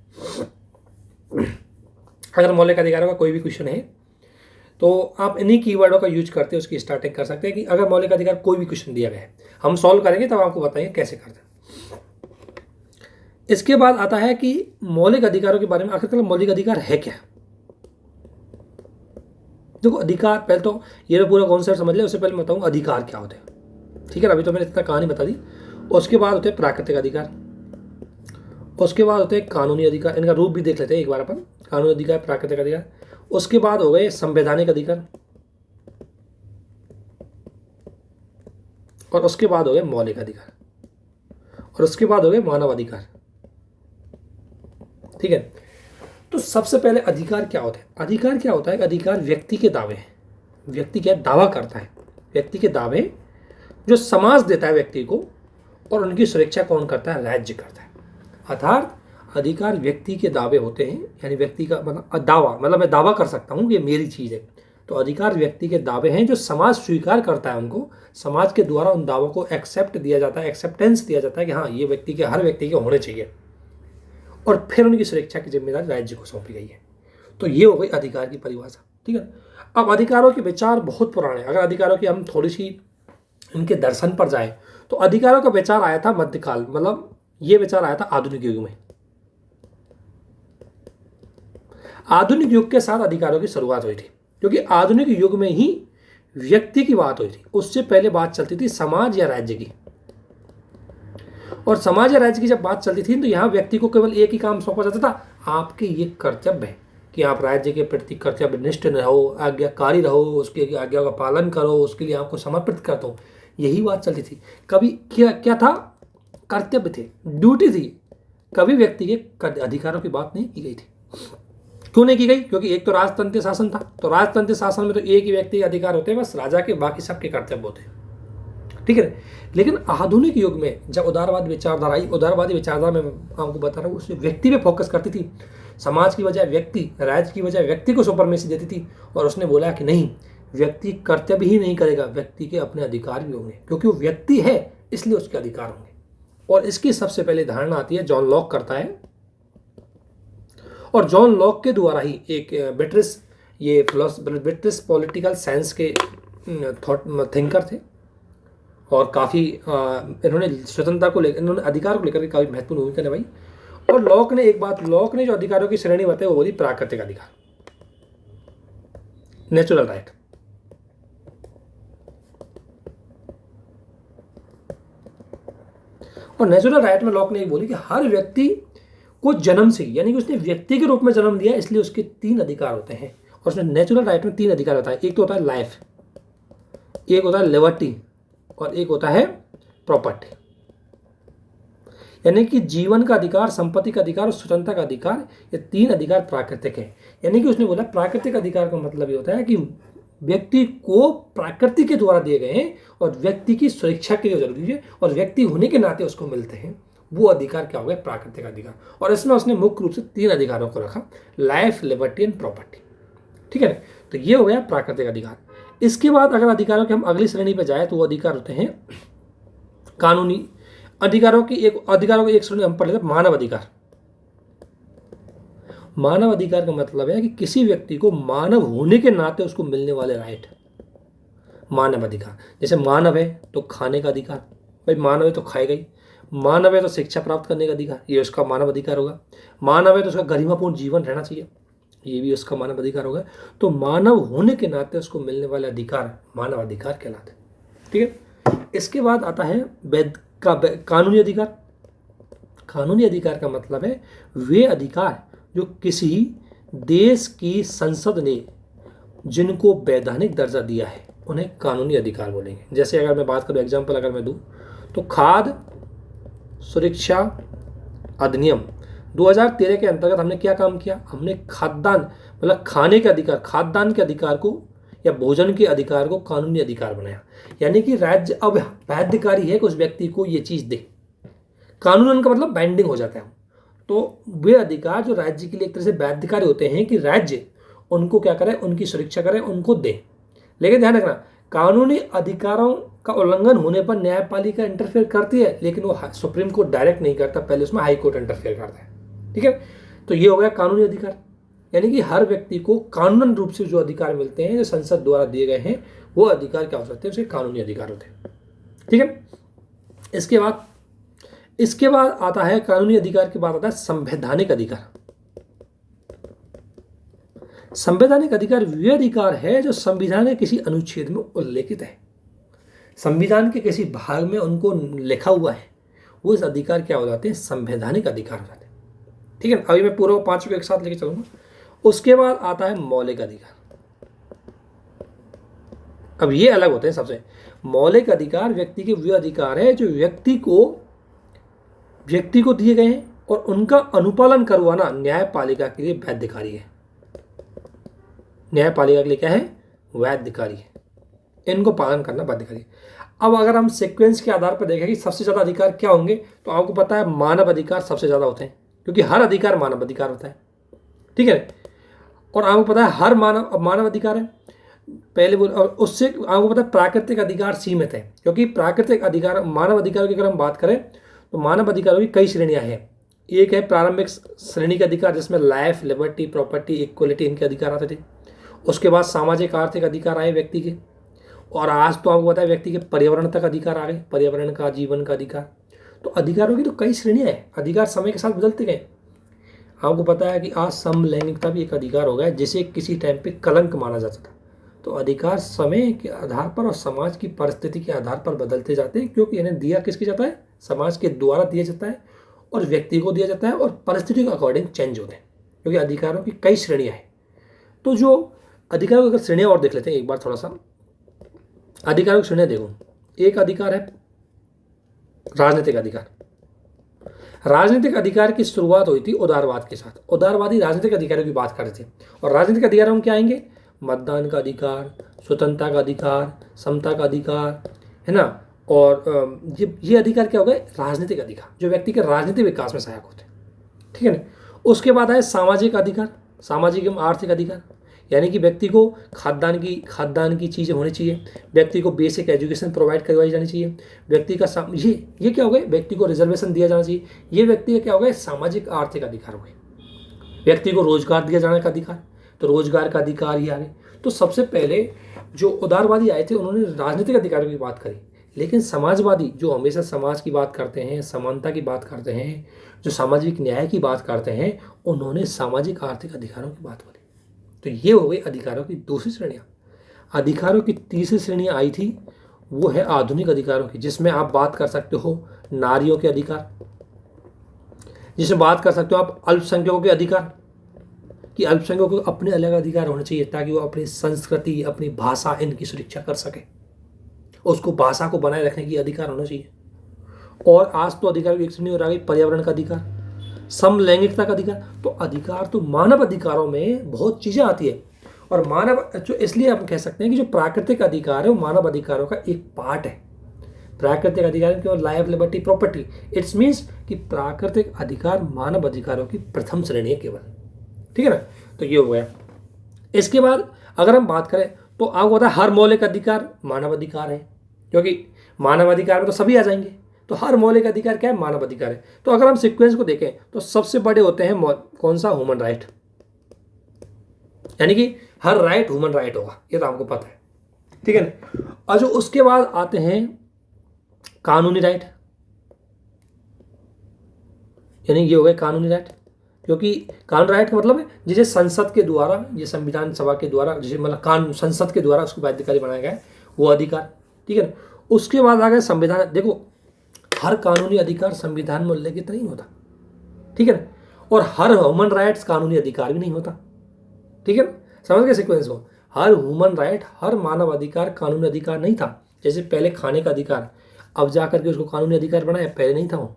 अगर मौलिक अधिकारों का कोई भी क्वेश्चन है तो आप इन्हीं कीवर्डों का यूज करते उसकी स्टार्टिंग कर सकते हैं कि अगर मौलिक अधिकार कोई भी क्वेश्चन दिया गया है, हम सॉल्व करेंगे तब आपको बताएंगे कैसे करते हैं। इसके बाद आता है कि मौलिक अधिकारों के बारे में आखिरकार मौलिक अधिकार है क्या। देखो अधिकार, पहले तो ये पूरा कॉन्सेप्ट समझ ले, उससे पहले मैं बताऊँ अधिकार क्या होते हैं, ठीक है। अभी तो मैंने इतना कहानी बता दी। उसके बाद होते हैं प्राकृतिक अधिकार, उसके बाद होते हैं कानूनी अधिकार। इनका रूप भी देख लेते हैं एक बार अपन। कानूनी अधिकार, प्राकृतिक अधिकार, उसके बाद हो गए संवैधानिक अधिकार, और उसके बाद हो गए मौलिक अधिकार, और उसके बाद हो गए मानव अधिकार, ठीक है। तो सबसे पहले अधिकार क्या होता है? अधिकार क्या होता है? अधिकार व्यक्ति के दावे हैं। व्यक्ति क्या दावा करता है? व्यक्ति के दावे जो समाज देता है व्यक्ति को, और उनकी सुरक्षा कौन करता है? राज्य करता है। अर्थात अधिकार व्यक्ति के दावे होते हैं, यानी व्यक्ति का मतलब दावा, मतलब मैं दावा कर सकता हूँ कि ये मेरी चीज़ है। तो अधिकार व्यक्ति के दावे हैं जो समाज स्वीकार करता है उनको, समाज के द्वारा उन दावों को एक्सेप्ट दिया जाता है, एक्सेप्टेंस दिया जाता है कि हाँ ये व्यक्ति के, हर व्यक्ति के होने चाहिए, और फिर उनकी सुरक्षा की जिम्मेदारी राज्य को सौंपी गई है। तो ये हो गई अधिकार की परिभाषा, ठीक है। अब अधिकारों के विचार बहुत पुराने। अगर अधिकारों की हम थोड़ी सी इनके दर्शन पर जाए तो अधिकारों का विचार आया था मध्यकाल, मतलब ये विचार आया था आधुनिक युग में। आधुनिक युग के साथ अधिकारों की शुरुआत हुई थी, क्योंकि आधुनिक युग में ही व्यक्ति की बात हुई थी। उससे पहले बात चलती थी समाज या राज्य की, और समाज या राज्य की जब बात चलती थी तो यहाँ व्यक्ति को केवल एक ही काम सौंपा जाता था, आपके ये कर्तव्य है कि आप राज्य के प्रति कर्तव्यनिष्ठ रहो, आज्ञाकारी रहो, उसकी आज्ञा का पालन करो, उसके लिए आपको समर्पित कर दो। यही बात चलती थी। कभी क्या था? कर्तव्य थे, ड्यूटी थी। कभी व्यक्ति के अधिकारों की बात नहीं की गई थी। क्यों नहीं की गई? क्योंकि एक तो राजतंत्र शासन था, तो राजतंत्र शासन में तो एक ही व्यक्ति के अधिकार होते हैं, बस राजा के, बाकी सबके कर्तव्य होते हैं, ठीक है। लेकिन आधुनिक युग में जब उदारवाद विचारधारा आई, उदारवादी विचारधारा में आपको बता रहा हूँ, उसने व्यक्ति पे फोकस करती थी। समाज की बजाय व्यक्ति, राज्य की बजाय व्यक्ति को सुपरमेसी देती थी, और उसने बोला कि नहीं, व्यक्ति कर्तव्य ही नहीं करेगा, व्यक्ति के अपने अधिकार भी होंगे, क्योंकि वो व्यक्ति है इसलिए उसके अधिकार होंगे। और इसकी सबसे पहले धारणा आती है, जॉन लॉक करता है, और जॉन लॉक के द्वारा ही एक ब्रिटिश पॉलिटिकल साइंस के थिंकर थे, और काफ़ी इन्होंने स्वतंत्रता को लेकर, इन्होंने अधिकार को लेकर के काफ़ी महत्वपूर्ण भूमिका निभाई। और लॉक ने जो अधिकारों की श्रेणी बताई वो बोली प्राकृतिक अधिकार। Natural right. और नेचुरल राइट में लॉक ने बोली कि हर व्यक्ति को जन्म से, यानी कि उसने व्यक्ति के रूप में जन्म लिया, इसलिए उसके 3 अधिकार होते हैं। और उसने नेचुरल राइट में 3 अधिकार होता है। एक तो होता है लाइफ, एक होता है लिबर्टी, और एक होता है प्रॉपर्टी। यानी कि जीवन का अधिकार, संपत्ति का अधिकार और स्वतंत्रता का अधिकार, ये 3 अधिकार प्राकृतिक है। यानी कि उसने बोला प्राकृतिक अधिकार का मतलब ये होता है कि व्यक्ति को प्रकृति के द्वारा दिए गए हैं और व्यक्ति की सुरक्षा के लिए जरूरी है और व्यक्ति होने के नाते उसको मिलते हैं, वो अधिकार क्या हो गया, प्राकृतिक अधिकार। और इसमें उसने मुख्य रूप से 3 अधिकारों को रखा, लाइफ, लिबर्टी एंड प्रॉपर्टी। ठीक है, तो ये हो गया प्राकृतिक अधिकार। इसके बाद अगर अधिकारों की हम अगली श्रेणी पर जाए तो वो अधिकार होते हैं कानूनी अधिकारों की एक श्रेणी हम पढ़ लेते हैं, मानव अधिकार। मानव अधिकार का मतलब है कि किसी व्यक्ति को मानव होने के नाते उसको मिलने वाले राइट, मानव अधिकार। जैसे मानव है तो खाने का अधिकार, भाई मानव है तो खाएगा ही। मानव है तो शिक्षा प्राप्त करने का अधिकार, ये उसका मानव अधिकार होगा। मानव है तो उसका गरिमापूर्ण जीवन रहना चाहिए, ये भी उसका मानव अधिकार होगा। तो मानव होने के नाते उसको मिलने वाले अधिकार मानव अधिकार कहलाते हैं। ठीक है, इसके बाद आता है कानूनी अधिकार। कानूनी अधिकार का मतलब है वे अधिकार जो किसी देश की संसद ने जिनको वैधानिक दर्जा दिया है उन्हें कानूनी अधिकार बोलेंगे। जैसे अगर मैं बात करूं, एग्जांपल अगर मैं दूं तो खाद्य सुरक्षा अधिनियम 2013 के अंतर्गत हमने क्या काम किया, हमने खाद्यान्न मतलब खाने के अधिकार, खाद्यान्न के अधिकार को या भोजन के अधिकार को कानूनी अधिकार बनाया। यानी कि राज्य अब बाध्यकारी है कि उस व्यक्ति को ये चीज़ दे, कानूनन का मतलब बाइंडिंग हो जाता है। तो वे अधिकार जो राज्य के लिए एक तरह से बाध्यकारी होते हैं कि राज्य उनको क्या करे, उनकी सुरक्षा करे, उनको दे। लेकिन ध्यान रखना, कानूनी अधिकारों का उल्लंघन होने पर न्यायपालिका इंटरफेयर करती है, लेकिन वो सुप्रीम कोर्ट डायरेक्ट नहीं करता, पहले उसमें हाई कोर्ट इंटरफेयर करता है। ठीक है, तो ये हो गया कानूनी अधिकार। यानी कि हर व्यक्ति को कानूनन रूप से जो अधिकार मिलते हैं, जो संसद द्वारा दिए गए हैं, वो अधिकार क्या हो सकते हैं, उसे कानूनी अधिकार होते हैं। ठीक है, इसके बाद आता है कानूनी अधिकार के बाद आता है संवैधानिक अधिकार। संवैधानिक अधिकार वे अधिकार है जो संविधान के किसी अनुच्छेद में उल्लेखित है, संविधान के किसी भाग में उनको लिखा हुआ है, वो इस अधिकार क्या हो जाते हैं, संवैधानिक अधिकार हो जाते हैं। ठीक है, अभी मैं पूरा 5 को एक साथ लेके चलूंगा। उसके बाद आता है मौलिक अधिकार। अब ये अलग होते हैं सबसे। मौलिक अधिकार व्यक्ति के वे अधिकार है जो व्यक्ति को दिए गए हैं और उनका अनुपालन करवाना न्यायपालिका के लिए बाध्यकारी है। न्यायपालिका के लिए क्या है, बाध्यकारी है, इनको पालन करना बाध्यकारी है। अब अगर हम सीक्वेंस के आधार पर देखें कि सबसे ज़्यादा अधिकार क्या होंगे, तो आपको पता है मानव अधिकार सबसे ज़्यादा होते हैं, क्योंकि हर अधिकार मानव अधिकार होता है। ठीक है, और आपको पता है हर मानव अधिकार है पहले बोल, और उससे आपको पता है प्राकृतिक अधिकार सीमित है, क्योंकि प्राकृतिक अधिकार मानव अधिकार की अगर हम बात करें तो मानव अधिकारों की कई श्रेणियां हैं। एक है प्रारंभिक श्रेणी के अधिकार, जिसमें लाइफ, लिबर्टी, प्रॉपर्टी, इक्वलिटी इनके अधिकार आते थे। उसके बाद सामाजिक आर्थिक अधिकार आए व्यक्ति के, और आज तो आपको पता है व्यक्ति के पर्यावरण तक अधिकार आ गए, पर्यावरण का, जीवन का अधिकार। तो अधिकारों की तो कई श्रेणियां हैं, अधिकार समय के साथ बदलते गए। आपको पता है कि आज समलैंगिकता भी एक अधिकार हो गया, जिसे किसी टाइम पे कलंक माना जाता था। तो अधिकार समय के आधार पर और समाज की परिस्थिति के आधार पर बदलते जाते हैं, क्योंकि इन्हें दिया किसके जाता है, समाज के द्वारा दिया जाता है और व्यक्ति को दिया जाता है, और परिस्थिति के अकॉर्डिंग चेंज होते हैं, क्योंकि अधिकारों की कई श्रेणियाँ हैं। तो जो अधिकारों की अगर श्रेणियाँ और देख लेते हैं एक बार थोड़ा सा, अधिकारों की श्रेणियाँ देखो। एक अधिकार है राजनीतिक अधिकार। राजनीतिक अधिकार की शुरुआत हुई थी उदारवाद के साथ, उदारवादी राजनीतिक अधिकारों की बात कर रहे थे। और राजनीतिक अधिकारों में क्या आएंगे, मतदान का अधिकार, स्वतंत्रता का अधिकार, समता का अधिकार, है ना। और ये अधिकार क्या हो गए, राजनीतिक अधिकार, जो व्यक्ति के राजनीतिक विकास में सहायक होते हैं। ठीक है ना। उसके बाद आए सामाजिक अधिकार, सामाजिक एवं आर्थिक अधिकार, यानी कि व्यक्ति को खाद्यान्न की चीज़ें होनी चाहिए, व्यक्ति को बेसिक एजुकेशन प्रोवाइड करवाई जानी चाहिए, व्यक्ति का ये क्या हो गए, व्यक्ति को रिजर्वेशन दिया जाना चाहिए, ये व्यक्ति का क्या हो गए, सामाजिक आर्थिक अधिकार हो गए। व्यक्ति को रोजगार दिया जाने का अधिकार, तो रोजगार का अधिकार ही आ गए। तो सबसे पहले जो उदारवादी आए थे उन्होंने राजनीतिक अधिकारों की बात करी, लेकिन समाजवादी जो हमेशा समाज की बात करते हैं, समानता की बात करते हैं, जो सामाजिक न्याय की बात करते हैं, उन्होंने सामाजिक आर्थिक अधिकारों की बात बोली। तो ये हो गई अधिकारों की दूसरी श्रेणियाँ। अधिकारों की तीसरी श्रेणी आई थी, वो है आधुनिक अधिकारों की, जिसमें आप बात कर सकते हो नारियों के अधिकार, जिसमें बात कर सकते हो आप अल्पसंख्यकों के अधिकार, कि अल्पसंख्यकों को अपने अलग अधिकार होने चाहिए ताकि वो अपनी संस्कृति, अपनी भाषा, इनकी सुरक्षा कर सके, उसको भाषा को बनाए रखने की अधिकार होना चाहिए। और आज तो अधिकार की एक श्रेणी और आ गई पर्यावरण का अधिकार, समलैंगिकता का अधिकार। तो अधिकार तो मानव अधिकारों में बहुत चीज़ें आती है, और मानव जो इसलिए हम कह सकते हैं कि जो प्राकृतिक अधिकार है वो मानव अधिकारों का एक पार्ट है। प्राकृतिक अधिकार केवल life, liberty, property, it's means कि प्राकृतिक अधिकार मानव अधिकारों की प्रथम श्रेणी है केवल, ठीक है ना। तो ये हो गया। इसके बाद अगर हम बात करें तो आपको पता है हर मौलिक अधिकार मानव अधिकार है, क्योंकि मानव अधिकार में तो सभी आ जाएंगे। तो हर मौलिक अधिकार क्या है? मानव अधिकार है। तो अगर हम सीक्वेंस को देखें तो सबसे बड़े होते हैं कौन सा? ह्यूमन राइट, यानी कि हर राइट ह्यूमन राइट होगा, ये तो आपको पता है, ठीक है ना। और जो उसके बाद आते हैं कानूनी राइट, यानी ये हो गए कानूनी राइट, क्योंकि कानून राइट का मतलब है जिसे संसद के द्वारा, ये संविधान सभा के द्वारा, जिसे मतलब कानून संसद के द्वारा उसको बाध्यकारी बनाया गया है, वो अधिकार, ठीक है ना। उसके बाद आ गया संविधान। देखो हर कानूनी अधिकार संविधान में उल्लेखित नहीं होता, ठीक है ना, और हर ह्यूमन राइट्स कानूनी अधिकार भी नहीं होता, ठीक है ना। समझ गए सीक्वेंस को? हर ह्यूमन राइट, हर मानव अधिकार कानूनी अधिकार नहीं था। जैसे पहले खाने का अधिकार, अब जाकर के उसको कानूनी अधिकार बनाया, पहले नहीं था वो।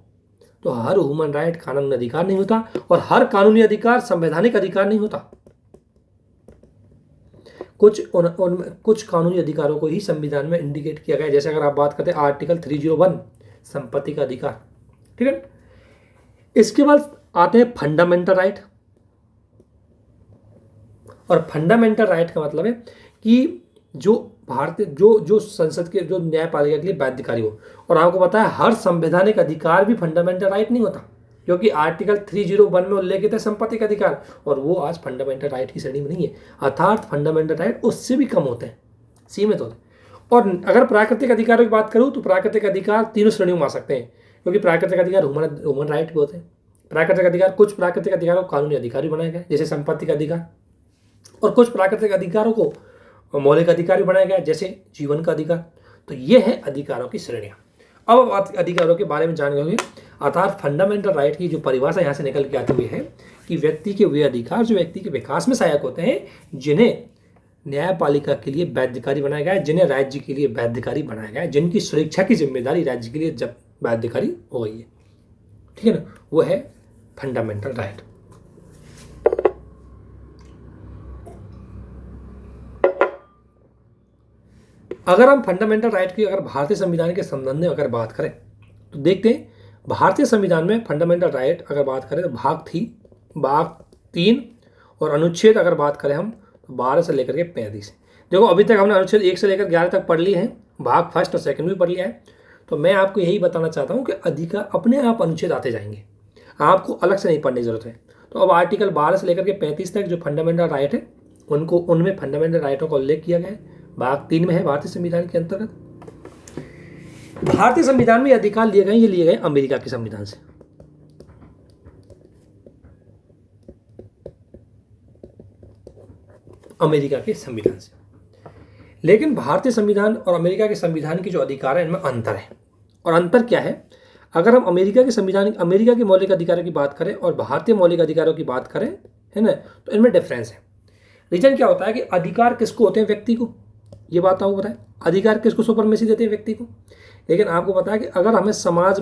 तो हर ह्यूमन राइट कानूनी अधिकार नहीं होता, और हर कानूनी अधिकार संवैधानिक अधिकार नहीं होता। कुछ कानूनी अधिकारों को ही संविधान में इंडिकेट किया गया है। जैसे अगर आप बात करते हैं आर्टिकल 301 संपत्ति का अधिकार, ठीक है। इसके बाद आते हैं फंडामेंटल राइट, और फंडामेंटल राइट का मतलब है कि जो भारतीय जो संसद के, जो न्यायपालिका के लिए बाध्यकारी हो। और आपको पता है हर संवैधानिक अधिकार भी फंडामेंटल राइट नहीं होता, क्योंकि आर्टिकल 301 में उल्लेखित है संपत्ति का अधिकार, और वो आज फंडामेंटल राइट की श्रेणी में नहीं है। अर्थात फंडामेंटल राइट उससे भी कम होते हैं, सीमित होते हैं। और अगर प्राकृतिक अधिकारों की बात करूँ तो प्राकृतिक अधिकार तीनों श्रेणियों में आ सकते हैं, क्योंकि प्राकृतिक अधिकार ह्यूमन राइट भी होते हैं। प्राकृतिक अधिकार, कुछ प्राकृतिक अधिकारों को कानूनी अधिकार भी बनाया गया, जैसे संपत्ति का अधिकार, और कुछ प्राकृतिक अधिकारों को मौलिक अधिकार भी बनाया गया, जैसे जीवन का अधिकार। तो ये है अधिकारों की श्रेणियां। अब अधिकारों के बारे में जानेंगे। अर्थात फंडामेंटल राइट की जो परिभाषा यहाँ से निकल के आती हुई है कि व्यक्ति के वे अधिकार जो व्यक्ति के विकास में सहायक होते हैं, जिन्हें न्यायपालिका के लिए बाध्यकारी बनाया गया है, जिन्हें राज्य के लिए बाध्यकारी बनाया गया है, जिनकी सुरक्षा की जिम्मेदारी राज्य के लिए जब बाध्यकारी हो गई है, ठीक है ना, वो है फंडामेंटल राइट। अगर हम फंडामेंटल राइट की अगर भारतीय संविधान के संबंध में अगर बात करें तो देखते हैं भारतीय संविधान में फंडामेंटल राइट अगर बात करें तो भाग 3 और अनुच्छेद अगर बात करें हम तो 12 से लेकर के 35। देखो अभी तक हमने अनुच्छेद 1 से लेकर 11 तक पढ़ लिए हैं, भाग फर्स्ट और सेकंड भी पढ़ लिया है। तो मैं आपको यही बताना चाहता हूँ कि अधिकार अपने आप अनुच्छेद आते जाएंगे, आपको अलग से नहीं पढ़ने की जरूरत है। तो अब आर्टिकल 12 से लेकर के 35 तक जो फंडामेंटल राइट है उनमें फंडामेंटल राइटों का उल्लेख किया गया है। भाग 3 में है भारतीय संविधान के अंतर्गत। भारतीय संविधान में अधिकार लिए गए अमेरिका के संविधान से। अमेरिका के संविधान से, लेकिन भारतीय संविधान और अमेरिका के संविधान के जो अधिकार है इनमें अंतर है। और अंतर क्या है? अगर हम अमेरिका के मौलिक अधिकारों की बात करें और भारतीय मौलिक अधिकारों की बात करें, है ना, तो इनमें डिफरेंस है। रीजन क्या होता है कि अधिकार किसको होते हैं? व्यक्ति को। ये बात आपको पता है, अधिकार किसको सुपरमेसी देते हैं? व्यक्ति को। लेकिन आपको पता है कि अगर हमें समाज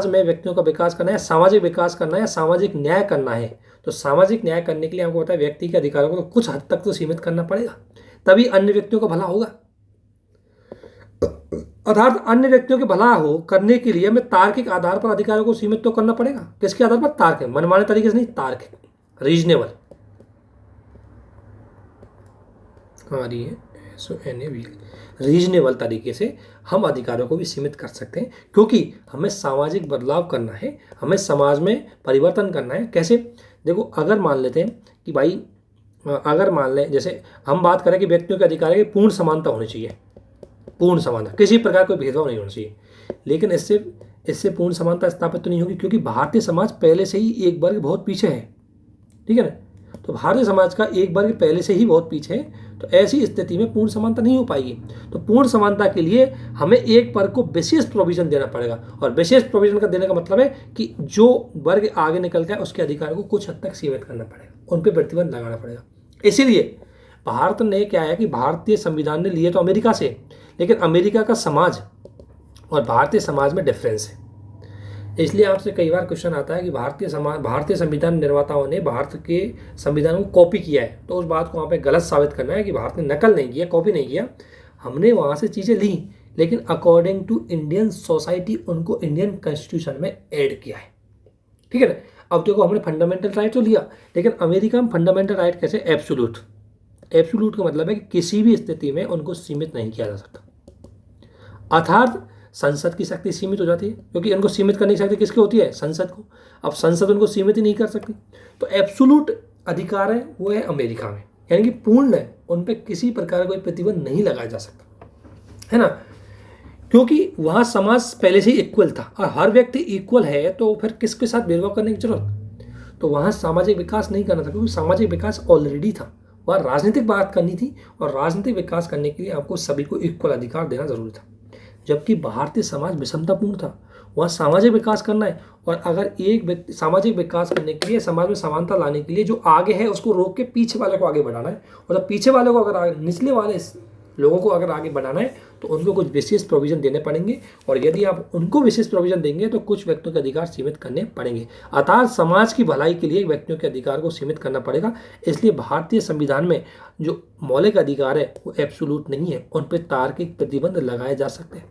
में व्यक्तियों का विकास करना है, सामाजिक विकास करना है, सामाजिक न्याय करना है, तो सामाजिक न्याय करने के लिए आपको पता है व्यक्ति के अधिकारों को तो कुछ हद तक तो सीमित करना पड़ेगा, तभी अन्य व्यक्तियों का भला होगा। अर्थात अन्य व्यक्तियों के भला हो करने के लिए हमें तार्किक आधार पर अधिकारों को सीमित तो करना पड़ेगा। किसके आधार पर? तार्किक, मनमाने तरीके से नहीं, तार्किक, रीजनेबल, रीजनेबल तरीके से हम अधिकारों को भी सीमित कर सकते हैं, क्योंकि हमें सामाजिक बदलाव करना है, हमें समाज में परिवर्तन करना है। कैसे? देखो अगर मान लेते हैं कि भाई, अगर मान लें जैसे हम बात करें कि व्यक्तियों के अधिकार की पूर्ण समानता होनी चाहिए, पूर्ण समानता, किसी प्रकार कोई भेदभाव नहीं होना चाहिए। लेकिन इससे पूर्ण समानता स्थापित तो नहीं होगी, क्योंकि भारतीय समाज पहले से ही एक वर्ग बहुत पीछे है, ठीक है ना। तो भारतीय समाज का एक वर्ग पहले से ही बहुत पीछे है, तो ऐसी स्थिति में पूर्ण समानता नहीं हो पाएगी। तो पूर्ण समानता के लिए हमें एक वर्ग को विशेष प्रोविजन देना पड़ेगा, और विशेष प्रोविजन का देने का मतलब है कि जो वर्ग आगे निकल गया उसके अधिकार को कुछ हद तक सीमित करना पड़ेगा, उन पर प्रतिबंध लगाना पड़ेगा। इसीलिए भारत ने क्या है कि भारतीय संविधान ने लिए तो अमेरिका से, लेकिन अमेरिका का समाज और भारतीय समाज में डिफरेंस है। इसलिए आपसे कई बार क्वेश्चन आता है कि भारतीय संविधान निर्माताओं ने भारत के संविधान को कॉपी किया है, तो उस बात को वहाँ पे गलत साबित करना है कि भारत ने नकल नहीं किया, कॉपी नहीं किया। हमने वहाँ से चीज़ें ली, लेकिन अकॉर्डिंग टू इंडियन सोसाइटी उनको इंडियन कॉन्स्टिट्यूशन में ऐड किया है। ठीक है ना। अब देखो, हमने फंडामेंटल राइट तो लिया, लेकिन अमेरिका में फंडामेंटल राइट कैसे? एब्सोल्यूट। एब्सोल्यूट का मतलब है कि किसी भी स्थिति में उनको सीमित नहीं किया जा सकता, अर्थात संसद की शक्ति सीमित हो जाती है, क्योंकि इनको सीमित करने की शक्ति किसकी होती है? संसद को। अब संसद उनको सीमित ही नहीं कर सकती, तो एब्सोल्यूट अधिकार है वो है अमेरिका में, यानी कि पूर्ण है, उन पर किसी प्रकार का कोई प्रतिबंध नहीं लगाया जा सकता, है ना। क्योंकि वहाँ समाज पहले से ही इक्वल था, और हर व्यक्ति इक्वल है, तो फिर किसके साथ भेदभाव करने की जरूरत? तो वहाँ सामाजिक विकास नहीं करना था, क्योंकि सामाजिक विकास ऑलरेडी था। वहाँ राजनीतिक बात करनी थी, और राजनीतिक विकास करने के लिए आपको सभी को इक्वल अधिकार देना जरूरी था। जबकि भारतीय समाज विषमतापूर्ण था, वहाँ सामाजिक विकास करना है, और अगर एक व्यक्ति सामाजिक विकास करने के लिए, समाज में समानता लाने के लिए जो आगे है उसको रोक के पीछे वाले को आगे बढ़ाना है, और जब पीछे वाले को अगर निचले वाले लोगों को अगर आगे बढ़ाना है तो उनको कुछ विशेष प्रोविजन देने पड़ेंगे, और यदि आप उनको विशेष प्रोविजन देंगे तो कुछ व्यक्तियों के अधिकार सीमित करने पड़ेंगे, अर्थात समाज की भलाई के लिए व्यक्तियों के अधिकार को सीमित करना पड़ेगा। इसलिए भारतीय संविधान में जो मौलिक अधिकार है वो एब्सोल्यूट नहीं है, उन पर तार्किक प्रतिबंध लगाए जा सकते हैं,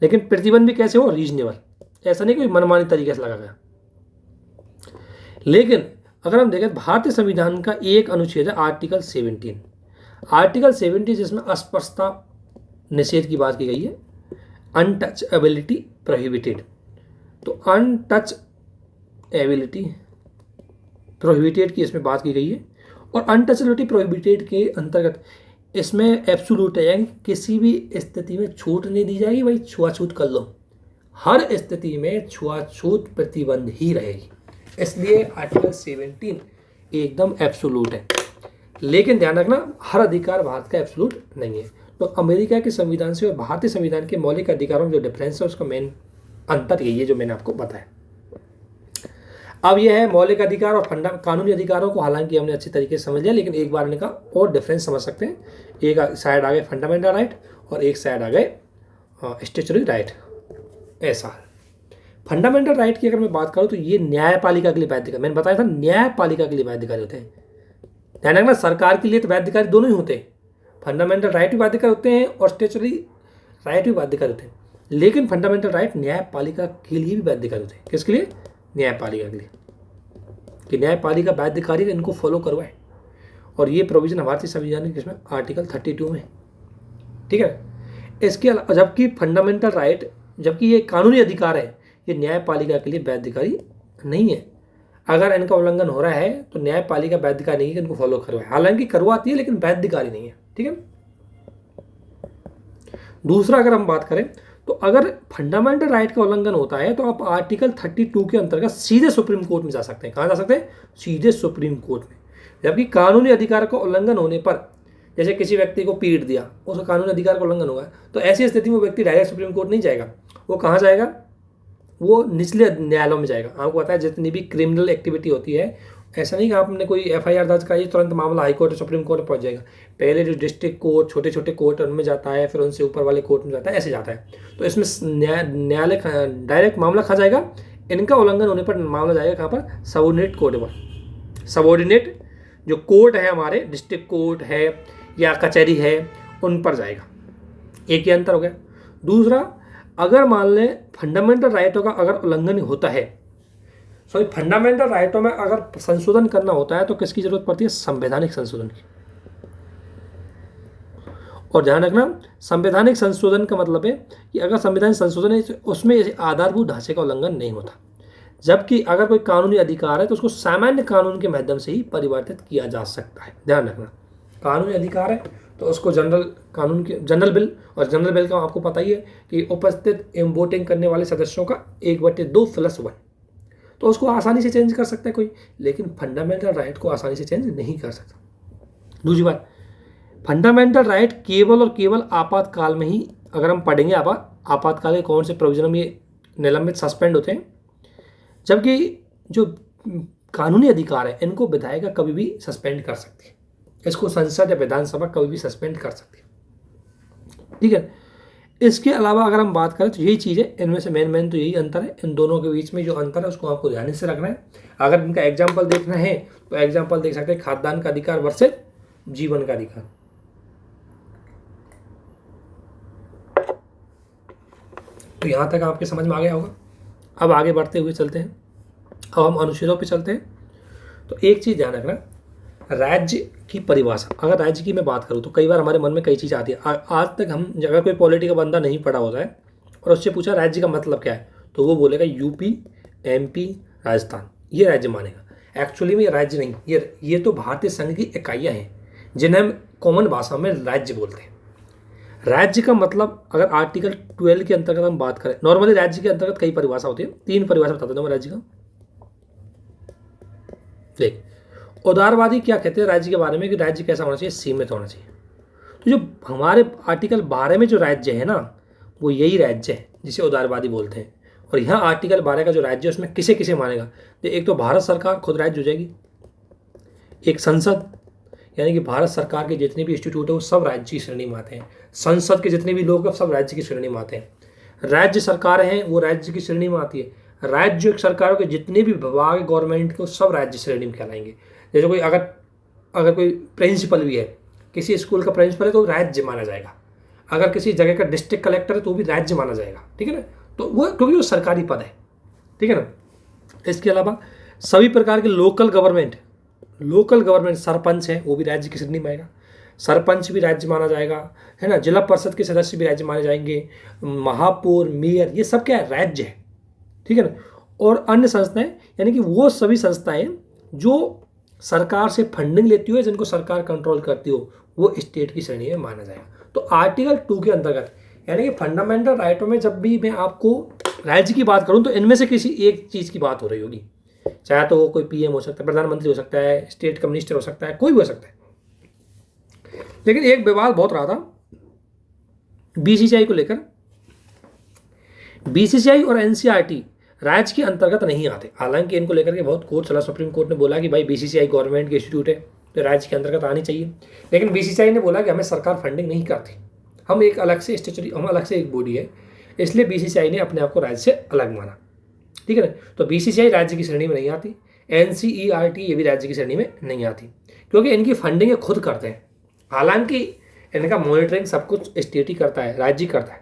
लेकिन प्रतिबंध भी कैसे हो? रीजनेबल, ऐसा नहीं कोई मनमानी तरीके से लगा गया। लेकिन अगर हम देखें भारतीय संविधान का एक अनुच्छेद है आर्टिकल 17, जिसमें अस्पृश्यता निषेध की बात की गई है, अनटचएबिलिटी प्रोहिबिटेड। तो अनटचएबिलिटी प्रोहिबिटेड की इसमें बात की गई है, और अनटचएबिलिटी प्रोहिबिटेड के अंतर्गत इसमें एब्सोल्यूट है, यानी किसी भी स्थिति में छूट नहीं दी जाएगी, भाई छुआछूत कर लो, हर स्थिति में छुआछूत प्रतिबंध ही रहेगी। इसलिए आर्टिकल 17 एकदम एब्सोल्यूट है, लेकिन ध्यान रखना हर अधिकार भारत का एब्सोल्यूट नहीं है। तो अमेरिका के संविधान से और भारतीय संविधान के मौलिक अधिकारों में जो डिफरेंस है उसका मेन अंतर यही है जो मैंने आपको बताया। अब यह है मौलिक अधिकार और कानूनी अधिकारों को हालांकि हमने अच्छी तरीके से समझ लिया, लेकिन एक बार इनका और डिफरेंस समझ सकते हैं। एक साइड आ गए फंडामेंटल राइट और एक साइड आ गए स्टैच्यूटरी राइट। ऐसा फंडामेंटल राइट की अगर मैं बात करूँ तो ये न्यायपालिका के लिए बाध्यकारी, मैंने बताया था न्यायपालिका के लिए बाध्यकारी होते हैं। ध्यान रखना, सरकार के लिए तो बाध्यकारी दोनों ही होते हैं, फंडामेंटल राइट भी बाध्यकारी होते हैं और स्टैच्यूटरी राइट भी बाध्यकारी होते हैं, लेकिन फंडामेंटल राइट न्यायपालिका के लिए भी बाध्यकारी होते हैं। किसके लिए? न्यायपालिका के लिए, कि न्यायपालिका बाध्यकारी इनको फॉलो करवाए, और ये प्रोविजन भारतीय संविधान के इसमें आर्टिकल 32 में, ठीक है। इसके अलावा जबकि फंडामेंटल राइट, जबकि ये कानूनी अधिकार है, ये न्यायपालिका के लिए बाध्यकारी नहीं है। अगर इनका उल्लंघन हो रहा है तो न्यायपालिका बाध्यकारी नहीं है कि इनको फॉलो करवाए, हालांकि करवाती है लेकिन बाध्यकारी नहीं है, ठीक है। दूसरा अगर हम बात करें तो अगर फंडामेंटल राइट का उल्लंघन होता है तो आप आर्टिकल 32 के अंतर्गत सीधे सुप्रीम कोर्ट में जा सकते हैं। कहाँ जा सकते हैं? सीधे सुप्रीम कोर्ट में। जबकि कानूनी अधिकार का उल्लंघन होने पर, जैसे किसी व्यक्ति को पीट दिया, उसका कानूनी अधिकार का उल्लंघन होगा, तो ऐसी स्थिति में व्यक्ति डायरेक्ट सुप्रीम कोर्ट नहीं जाएगा, वो कहाँ जाएगा? वो निचले न्यायालयों में जाएगा। आपको पता है जितनी भी क्रिमिनल एक्टिविटी होती है, ऐसा नहीं कि आपने कोई FIR दर्ज कराई तुरंत मामला हाई कोर्ट और सुप्रीम कोर्ट में पहुंच जाएगा। पहले जो डिस्ट्रिक्ट कोर्ट, छोटे छोटे कोर्ट उनमें जाता है, फिर उनसे ऊपर वाले कोर्ट में जाता है, ऐसे जाता है। तो इसमें न्यायालय डायरेक्ट मामला कहाँ जाएगा? इनका उल्लंघन होने पर मामला जाएगा कहाँ पर? सबऑर्डिनेट कोर्ट पर। सबऑर्डिनेट जो कोर्ट है हमारे, डिस्ट्रिक्ट कोर्ट है या कचहरी है, उन पर जाएगा। एक ही अंतर हो गया। दूसरा, अगर मान लें फंडामेंटल राइटों का अगर उल्लंघन होता है, फंडामेंटल राइटों में अगर संशोधन करना होता है तो किसकी जरूरत पड़ती है? संवैधानिक संशोधन की। और ध्यान रखना, संवैधानिक संशोधन का मतलब है कि अगर संवैधानिक संशोधन है तो उसमें आधारभूत ढांचे का उल्लंघन नहीं होता। जबकि अगर कोई कानूनी अधिकार है तो उसको सामान्य कानून के माध्यम से ही परिवर्तित किया जा सकता है। ध्यान रखना, कानूनी अधिकार है तो उसको जनरल कानून के जनरल बिल, और जनरल बिल का आपको पता ही है कि उपस्थित एवं वोटिंग करने वाले सदस्यों का 1/2 +1, तो उसको आसानी से चेंज कर सकता है कोई, लेकिन फंडामेंटल राइट को आसानी से चेंज नहीं कर सकता। दूसरी बात, फंडामेंटल राइट केवल और केवल आपातकाल में ही, अगर हम पढ़ेंगे आपातकाल के कौन से प्रोविजन में ये निलंबित सस्पेंड होते हैं, जबकि जो कानूनी अधिकार है इनको विधायिका कभी भी सस्पेंड कर सकती है, इसको संसद या विधानसभा कभी भी सस्पेंड कर सकती है। ठीक है, इसके अलावा अगर हम बात करें तो यही चीज़ है, इनमें से मेन तो यही अंतर है। इन दोनों के बीच में जो अंतर है उसको आपको ध्यान से रखना है। अगर इनका एग्जाम्पल देखना है तो एग्जाम्पल देख सकते हैं, खाद्यान्न का अधिकार वर्सेस जीवन का अधिकार। तो यहाँ तक आपके समझ में आ गया होगा। अब आगे बढ़ते हुए चलते हैं, अब हम अनुच्छेदों पे चलते हैं। तो एक चीज़ ध्यान रखना, राज्य की परिभाषा, अगर राज्य की मैं बात करूँ तो कई बार हमारे मन में कई चीज़ आती है। आज तक हम, अगर कोई पॉलिटी का बंदा नहीं पढ़ा होता है और उससे पूछा राज्य का मतलब क्या है, तो वो बोलेगा यूपी, एमपी, राजस्थान, ये राज्य मानेगा। एक्चुअली में ये राज्य नहीं, ये तो भारतीय संघ की इकाइयाँ हैं जिन्हें हम कॉमन भाषा में राज्य बोलते हैं। राज्य का मतलब, अगर आर्टिकल 12 के अंतर्गत हम बात करें, नॉर्मली राज्य के अंतर्गत कई परिभाषा होती है, 3 परिभाषा बताता हूँ मैं राज्य का। देख, उदारवादी क्या कहते हैं राज्य के बारे में, कि राज्य कैसा होना चाहिए, सीमित होना चाहिए। तो जो हमारे आर्टिकल 12 में जो राज्य है ना, वो यही राज्य है जिसे उदारवादी बोलते हैं। और यहाँ आर्टिकल 12 का जो राज्य है उसमें किसे किसे मानेगा, तो एक तो भारत सरकार खुद राज्य हो जाएगी, एक संसद, यानी कि भारत सरकार के जितने भी इंस्टीट्यूट है वो सब राज्य की श्रेणी में आते हैं, संसद के जितने भी लोग हैं सब राज्य की श्रेणी में आते हैं, राज्य सरकार हैं वो राज्य की श्रेणी में आती है, राज्य सरकारों के जितने भी विभाग गवर्नमेंट के वो सब राज्य श्रेणी में कहलाएंगे। जैसे कोई अगर कोई प्रिंसिपल भी है, किसी स्कूल का प्रिंसिपल है तो राज्य माना जाएगा, अगर किसी जगह का डिस्ट्रिक्ट कलेक्टर है तो भी राज्य माना जाएगा। ठीक है ना, तो वो क्योंकि वो सरकारी पद है। ठीक है ना, इसके अलावा सभी प्रकार के लोकल गवर्नमेंट सरपंच है वो भी राज्य की श्रेणी में आएगा, सरपंच भी राज्य माना जाएगा, है ना, जिला परिषद के सदस्य भी राज्य माने जाएंगे, महापौर, मेयर, ये सब क्या है, राज्य है। ठीक है ना, और अन्य संस्थाएं, यानी कि वो सभी संस्थाएं जो सरकार से फंडिंग लेती हो, जिनको सरकार कंट्रोल करती हो, वो स्टेट की श्रेणी में माना जाएगा। तो आर्टिकल 2 के अंतर्गत, यानी कि फंडामेंटल राइटों में जब भी मैं आपको राज्य की बात करूं तो इनमें से किसी एक चीज़ की बात हो रही होगी, चाहे तो वो कोई पीएम हो सकता है, प्रधानमंत्री हो सकता है, स्टेट का मिनिस्टर हो सकता है, कोई भी हो सकता है। लेकिन एक विवाद बहुत रहा था बीसीसीआई को लेकर। बीसीसीआई और एनसीईआरटी राज्य के अंतर्गत नहीं आते, हालांकि इनको लेकर के बहुत कोर्ट चला, सुप्रीम कोर्ट ने बोला कि भाई बीसीसीआई गवर्नमेंट के इंस्टीट्यूट है तो राज्य के अंतर्गत आनी चाहिए, लेकिन बीसीसीआई ने बोला कि हमें सरकार फंडिंग नहीं करती, हम एक अलग से हम अलग से एक बॉडी है, इसलिए बीसीसीआई ने अपने आप को राज्य से अलग माना। ठीक है ना, तो बीसीसीआई राज्य की श्रेणी में नहीं आती, एनसीईआरटी ये भी राज्य की श्रेणी में नहीं आती, क्योंकि इनकी फंडिंग ये खुद करते हैं, हालांकि इनका मॉनिटरिंग सब कुछ स्टेट ही करता है, राज्य करता है।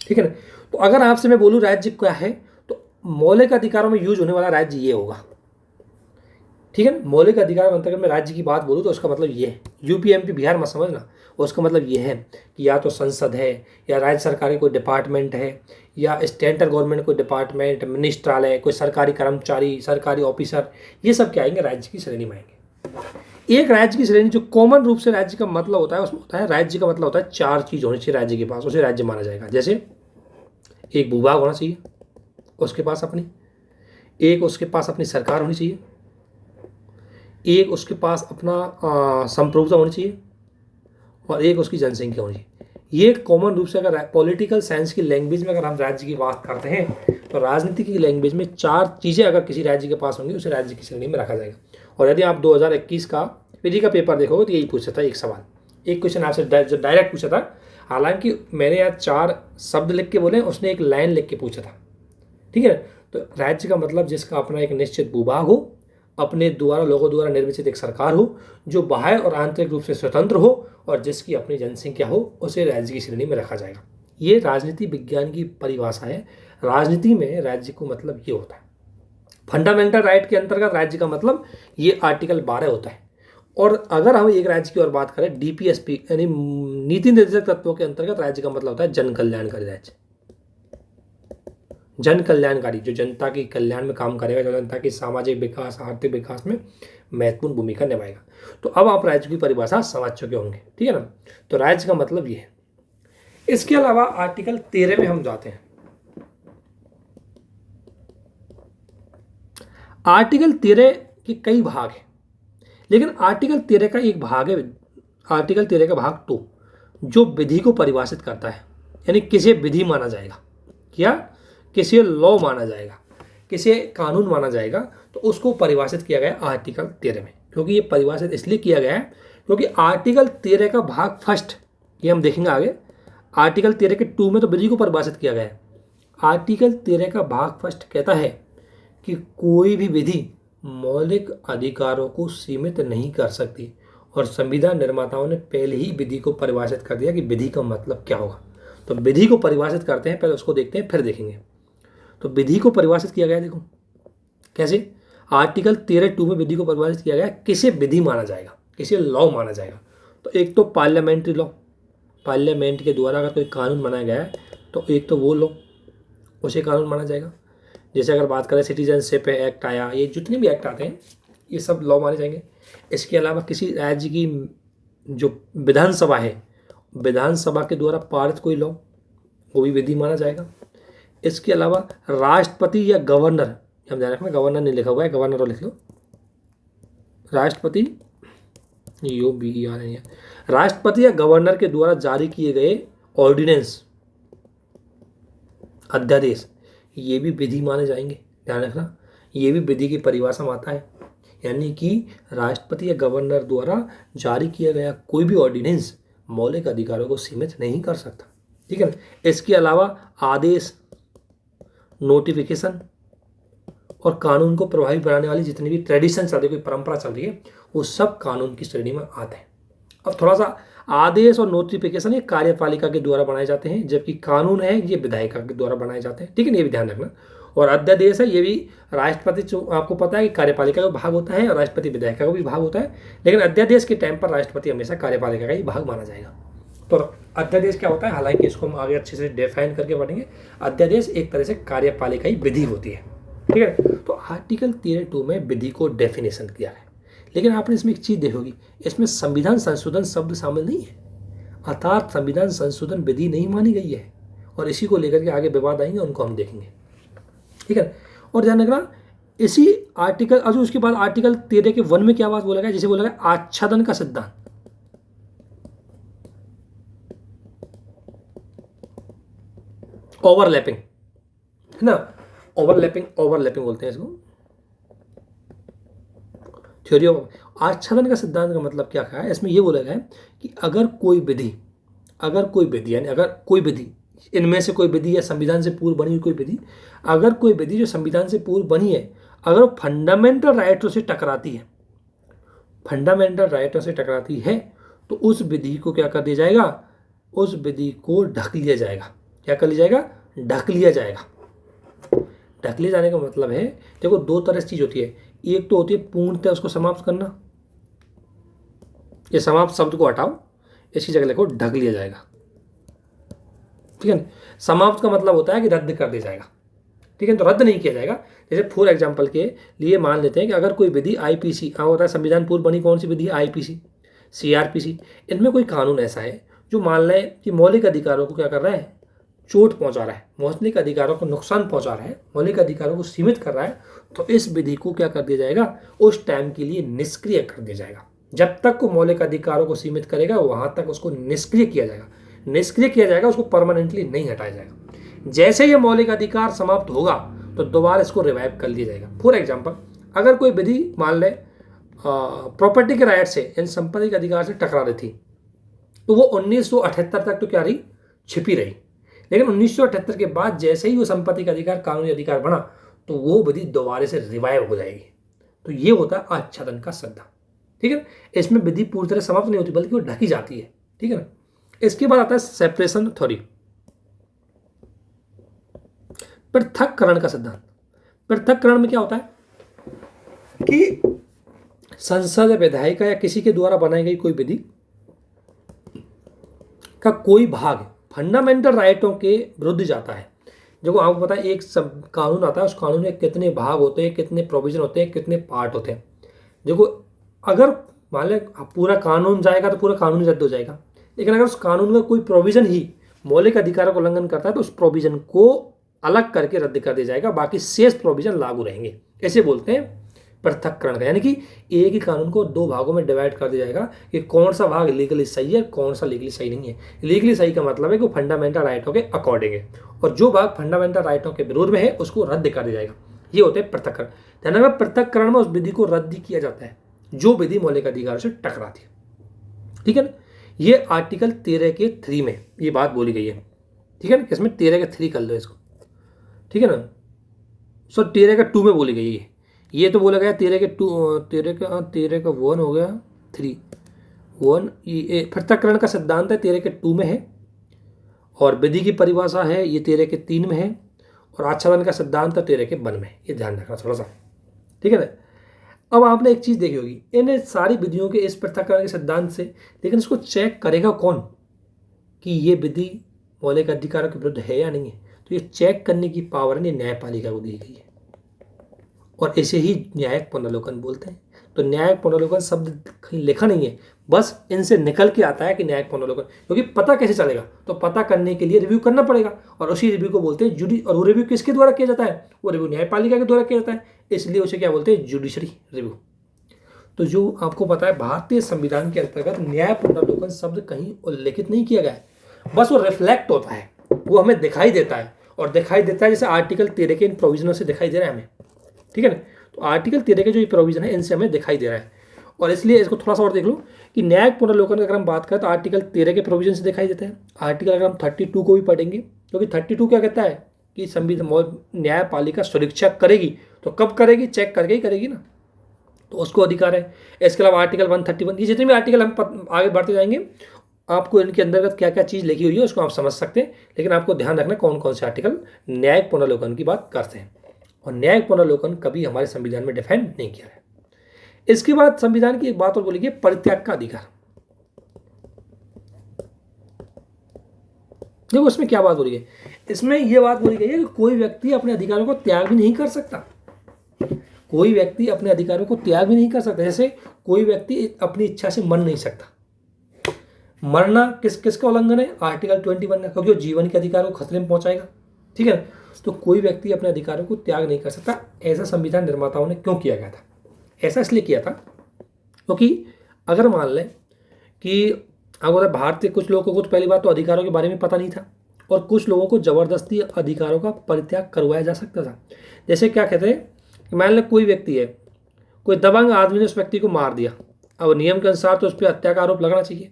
ठीक है ना, तो अगर आपसे मैं बोलूँ राज्य क्या है, तो मौलिक अधिकारों में यूज होने वाला राज्य ये होगा। ठीक है ना, मौलिक अधिकार के अंतर्गत मैं राज्य की बात बोलूँ तो उसका मतलब ये है, यूपी एमपी बिहार मत समझना, उसका मतलब ये है कि या तो संसद है, या राज्य सरकार की कोई डिपार्टमेंट है, या सेंट्रल गवर्नमेंट कोई डिपार्टमेंट, मिनिस्ट्रालय, कोई सरकारी कर्मचारी, सरकारी ऑफिसर, ये सब क्या आएंगे, राज्य की श्रेणी में आएंगे। एक राज्य की श्रेणी जो कॉमन रूप से राज्य का मतलब होता है, उसमें होता है, राज्य का मतलब होता है 4 चीज़ होनी चाहिए राज्य के पास, उसे राज्य माना जाएगा। जैसे एक भूभाग होना चाहिए उसके पास अपनी, एक उसके पास अपनी सरकार होनी चाहिए, एक उसके पास अपना संप्रभुता होनी चाहिए, और एक उसकी जनसंख्या होनी चाहिए। ये कॉमन रूप से अगर पॉलिटिकल साइंस की लैंग्वेज में अगर हम राज्य की बात करते हैं तो राजनीति की लैंग्वेज में 4 चीज़ें अगर किसी राज्य के पास होंगी उसे राज्य की श्रेणी में रखा जाएगा। और यदि आप 2021 का विधि का पेपर देखोगे तो यही पूछा था, एक सवाल, एक क्वेश्चन आपसे जो डायरेक्ट पूछा था, हालांकि मैंने यहाँ 4 शब्द लिख के बोले, उसने एक लाइन लिख के पूछा था। ठीक है, तो राज्य का मतलब जिसका अपना एक निश्चित भूभाग हो, अपने द्वारा लोगों द्वारा निर्मित एक सरकार हो, जो बाह्य और आंतरिक रूप से स्वतंत्र हो, और जिसकी अपनी जनसंख्या हो, उसे राज्य की श्रेणी में रखा जाएगा। ये राजनीति विज्ञान की परिभाषा है। राजनीति में राज्य को मतलब ये होता है। फंडामेंटल राइट के अंतर्गत राज्य का मतलब ये आर्टिकल 12 होता है। और अगर हम एक राज्य की ओर बात करें, डीपीएसपी यानी नीति निर्देशक तत्वों के अंतर्गत राज्य का मतलब होता है जन कल्याणकारी राज्य। जन कल्याणकारी, जो जनता के कल्याण में काम करेगा, जो जनता की सामाजिक विकास, आर्थिक विकास में महत्वपूर्ण भूमिका निभाएगा। तो अब आप राज्य की परिभाषा समझ चुके होंगे। ठीक है ना, तो राज्य का मतलब ये है। इसके अलावा आर्टिकल 13 में हम जाते हैं। आर्टिकल 13 के कई भाग हैं, लेकिन आर्टिकल 13 का एक भाग है, आर्टिकल 13 का भाग 2, जो विधि को परिभाषित करता है, यानी किसे विधि माना जाएगा, क्या किसे लॉ माना जाएगा, किसे कानून माना जाएगा, तो उसको परिभाषित किया गया आर्टिकल 13 में। क्योंकि ये परिभाषित इसलिए किया गया है क्योंकि आर्टिकल 13 का भाग फर्स्ट, ये हम देखेंगे आगे, आर्टिकल 13 के 2 में तो विधि को परिभाषित किया गया है। आर्टिकल 13 का भाग फर्स्ट कहता है कि कोई भी विधि मौलिक अधिकारों को सीमित नहीं कर सकती, और संविधान निर्माताओं ने पहले ही विधि को परिभाषित कर दिया कि विधि का मतलब क्या होगा। तो विधि को परिभाषित करते हैं, पहले उसको देखते हैं फिर देखेंगे। तो विधि को परिभाषित किया गया, देखो कैसे, आर्टिकल 13(2) में विधि को परिभाषित किया गया किसे विधि माना जाएगा, किसे लॉ माना जाएगा। तो एक तो पार्लियामेंट्री लॉ, पार्लियामेंट के द्वारा अगर कोई कानून बनाया गया है तो एक तो वो लॉ, उसे कानून माना जाएगा। जैसे अगर बात करें सिटीजनशिप एक्ट आया, ये जितने भी एक्ट आते हैं ये सब लॉ माने जाएंगे। इसके अलावा किसी राज्य की जो विधानसभा है, विधानसभा के द्वारा पारित कोई लॉ, वो भी विधि माना जाएगा। इसके अलावा राष्ट्रपति या गवर्नर, हम ध्यान रखना गवर्नर नहीं लिखा हुआ है, गवर्नर और लिख लो, राष्ट्रपति राष्ट्रपति या गवर्नर के द्वारा जारी किए गए ऑर्डिनेंस, अध्यादेश, ये भी विधि माने जाएंगे। ध्यान रखना ये भी विधि की परिभाषा में आता है, यानी कि राष्ट्रपति या गवर्नर द्वारा जारी किया गया कोई भी ऑर्डिनेंस मौलिक अधिकारों को सीमित नहीं कर सकता, ठीक है ना। इसके अलावा आदेश, नोटिफिकेशन और कानून को प्रभावी बनाने वाली जितनी भी ट्रेडिशन चल रही है, कोई परंपरा चल रही है, वो सब कानून की श्रेणी में आते हैं। अब थोड़ा सा, आदेश और नोटिफिकेशन ये कार्यपालिका के द्वारा बनाए जाते हैं, जबकि कानून है ये विधायिका के द्वारा बनाए जाते हैं, ठीक है ना, ये भी ध्यान रखना। और अध्यादेश है ये भी राष्ट्रपति, जो आपको पता है कि कार्यपालिका का भाग होता है और राष्ट्रपति विधायिका का भी भाग होता है, लेकिन अध्यादेश के टाइम पर राष्ट्रपति हमेशा कार्यपालिका का ही भाग माना जाएगा। तो अध्यादेश क्या होता है, हालांकि इसको हम आगे अच्छे से डिफाइन करके पढ़ेंगे। अध्यादेश एक तरह से कार्यपालिका ही विधि होती है, ठीक है। तो आर्टिकल 13(2) में विधि को डेफिनेशन किया है, लेकिन आपने इसमें एक चीज़ देखोगी, इसमें संविधान संशोधन शब्द शामिल नहीं है, अर्थात संविधान संशोधन विधि नहीं मानी गई है, और इसी को लेकर के आगे विवाद आएंगे, उनको हम देखेंगे, ठीक है। और ध्यान रखना इसी आर्टिकल, और उसके बाद आर्टिकल 13 के 1 में क्या बात बोला गया, जैसे बोला गया आच्छादन का सिद्धांत, ओवरलैपिंग, है ना, ओवरलैपिंग बोलते हैं इसको, थ्योरी ऑफ आच्छादन का सिद्धांत का मतलब क्या है, इसमें ये बोला गया है कि अगर कोई विधि यानी अगर कोई विधि, इनमें से कोई विधि या संविधान से पूर्व बनी हुई कोई विधि, अगर कोई विधि जो संविधान से पूर्व बनी है, अगर वो फंडामेंटल राइटों से टकराती है, फंडामेंटल राइटों से टकराती है, तो उस विधि को क्या कर दिया जाएगा, उस विधि को ढक लिया जाएगा। क्या कर लिया जाएगा, ढक लिया जाएगा। ढक लिया जाने का मतलब है, देखो दो तरह से चीज होती है, एक तो होती है पूर्णतः उसको समाप्त करना, ये समाप्त शब्द को हटाओ, इसकी जगह लिखो ढक लिया जाएगा, ठीक है ना। समाप्त का मतलब होता है कि रद्द कर दिया जाएगा, ठीक है, तो रद्द नहीं किया जाएगा। जैसे फॉर एग्जाम्पल के लिए मान लेते हैं कि अगर कोई विधि आईपीसी, होता है संविधान पूर्व बनी कौन सी विधि, आईपीसी, सीआरपीसी, इनमें कोई कानून ऐसा है जो मान लें कि मौलिक अधिकारों को क्या कर रहा है, चोट पहुंचा रहा है, मौलिक अधिकारों को नुकसान पहुंचा रहा है, मौलिक अधिकारों को सीमित कर रहा है, तो इस विधि को क्या कर दिया जाएगा, उस टाइम के लिए निष्क्रिय कर दिया जाएगा। जब तक वो मौलिक अधिकारों को सीमित करेगा वहां तक उसको निष्क्रिय किया जाएगा, निष्क्रिय किया जाएगा, उसको परमानेंटली नहीं हटाया जाएगा। जैसे ये मौलिक अधिकार समाप्त होगा तो दोबारा इसको रिवाइव कर लिया जाएगा। फॉर एग्जाम्पल, अगर कोई विधि मान ले प्रॉपर्टी के राइट से, इन संपत्ति के अधिकार से टकरा रही थी, तो वो 1978 तक तो क्या रही, छिपी रही, लेकिन 1978 के बाद जैसे ही वो संपत्ति का अधिकार कानूनी अधिकार बना, तो वो विधि दोबारा से रिवाइव हो जाएगी। तो ये होता है आच्छादन का सिद्धांत, ठीक है। इसमें विधि पूरी तरह समाप्त नहीं होती, बल्कि वो ढकी जाती है, ठीक है ना। इसके बाद आता है सेपरेशन थ्योरी, पृथक्करण का सिद्धांत। पृथक्करण में क्या होता है कि संसद या विधायिका या किसी के द्वारा बनाई गई कोई विधि का कोई भाग फंडामेंटल राइटों के विरुद्ध जाता है। देखो आपको पता है एक सब कानून आता है, उस कानून में कितने भाग होते हैं, कितने प्रोविजन होते हैं, कितने पार्ट होते हैं। देखो अगर मान लें पूरा कानून जाएगा तो पूरा कानून रद्द हो जाएगा, लेकिन अगर उस कानून का कोई प्रोविजन ही मौलिक अधिकारों का उल्लंघन करता है तो उस प्रोविजन को अलग करके रद्द कर दिया जाएगा, बाकी शेष प्रोविजन लागू रहेंगे। ऐसे बोलते हैं पृथक्करण का, यानी कि एक ही कानून को दो भागों में डिवाइड कर दिया जाएगा कि कौन सा भाग लीगली सही है, कौन सा लीगली सही नहीं है। लीगली सही का मतलब है कि फंडामेंटल राइटों के अकॉर्डिंग है, और जो भाग फंडामेंटल राइटों के विरोध में है उसको रद्द कर दिया जाएगा। ये होते हैं पृथक्करण। ध्यान रखना, पृथक्करण में उस विधि को रद्द किया जाता है जो विधि मौलिक अधिकारों से टकराती है। ठीक है ना, ये आर्टिकल 13 के 3 में ये बात बोली गई है। ठीक है ना, इसमें 13 के 3 कर लो इसको। ठीक है ना, सो 13 का 2 में बोली गई है। ये तो बोला गया 13 के 2, 13 का 1 हो गया 3 1। ये पृथक्करण का सिद्धांत है 13 के 2 में है, और विधि की परिभाषा है ये 13 के 3 में है, और आच्छादन का सिद्धांत है 13 के 1 में। ये ध्यान रखना थोड़ा सा। ठीक है ना, अब आपने एक चीज़ देखी होगी इन सारी विधियों के इस पृथक्करण के सिद्धांत से, लेकिन इसको चेक करेगा कौन कि ये विधि मौलिक अधिकारों के विरुद्ध है या नहीं है। तो ये चेक करने की पावर है न्यायपालिका को दी गई है, और इसे ही न्यायिक पुनर्लोकन बोलते हैं। तो न्यायिक पुनर्लोकन शब्द कहीं लिखा नहीं है, बस इनसे निकल के आता है कि न्यायिक पुनर्लोकन। क्योंकि पता कैसे चलेगा, तो पता करने के लिए रिव्यू करना पड़ेगा, और उसी रिव्यू को बोलते हैं जुडी। और वो रिव्यू किसके द्वारा किया जाता है, वो रिव्यू न्यायपालिका के द्वारा किया जाता है, इसलिए उसे क्या बोलते हैं, जुडिशरी रिव्यू। तो जो आपको पता है भारतीय संविधान के अंतर्गत न्याय पुनर्लोकन शब्द कहीं उल्लेखित नहीं किया गया है, बस वो रिफ्लेक्ट होता है, वो हमें दिखाई देता है, और दिखाई देता है जैसे आर्टिकल 13 के इन प्रोविजनों से दिखाई दे रहा है हमें। ठीक है ना, तो आर्टिकल 13 के जो ये प्रोविजन है इनसे हमें दिखाई दे रहा है, और इसलिए इसको थोड़ा सा और देख लो कि न्यायिक पुनर्लोकन की अगर हम बात करें तो आर्टिकल 13 के प्रोविजन से दिखाई देते हैं। आर्टिकल अगर हम 32 को भी पढ़ेंगे, क्योंकि 32 क्या कहता है कि संविधान न्यायपालिका सुरक्षा करेगी, तो कब करेगी, चेक करके ही करेगी ना, तो उसको अधिकार है। इसके अलावा आर्टिकल 131, ये जितने भी आर्टिकल हम आगे बढ़ते जाएंगे आपको इनके अंतर्गत क्या क्या चीज़ लिखी हुई है उसको आप समझ सकते हैं, लेकिन आपको ध्यान रखना कौन कौन से आर्टिकल न्यायिक पुनर्लोकन की बात करते हैं, और न्यायिक पुनर्लोकन कभी हमारे संविधान में डिफाइन नहीं किया है। इसके बाद संविधान की एक बात और बोली गई, परित्याग का अधिकार। देखो इसमें क्या बात बोली गई, इसमें यह बात बोली गई है कि कोई व्यक्ति अपने अधिकारों को त्याग भी नहीं कर सकता। कोई व्यक्ति अपने अधिकारों को त्याग भी नहीं कर सकता। जैसे कोई व्यक्ति अपनी इच्छा से मर नहीं सकता। मरना किसका उल्लंघन है, आर्टिकल 21 का, क्योंकि वो जीवन के अधिकार को खतरे में पहुंचाएगा। ठीक है, तो कोई व्यक्ति अपने अधिकारों को त्याग नहीं कर सकता। ऐसा संविधान निर्माताओं ने क्यों किया गया था, ऐसा इसलिए किया था क्योंकि अगर मान लें कि अगर भारतीय कुछ लोगों को तो पहली बात तो अधिकारों के बारे में पता नहीं था, और कुछ लोगों को जबरदस्ती अधिकारों का परित्याग करवाया जा सकता था। जैसे क्या कहते हैं कि मान लें कोई व्यक्ति है, कोई दबंग आदमी ने उस व्यक्ति को मार दिया, अब नियम के अनुसार तो उस पर हत्या का आरोप लगना चाहिए,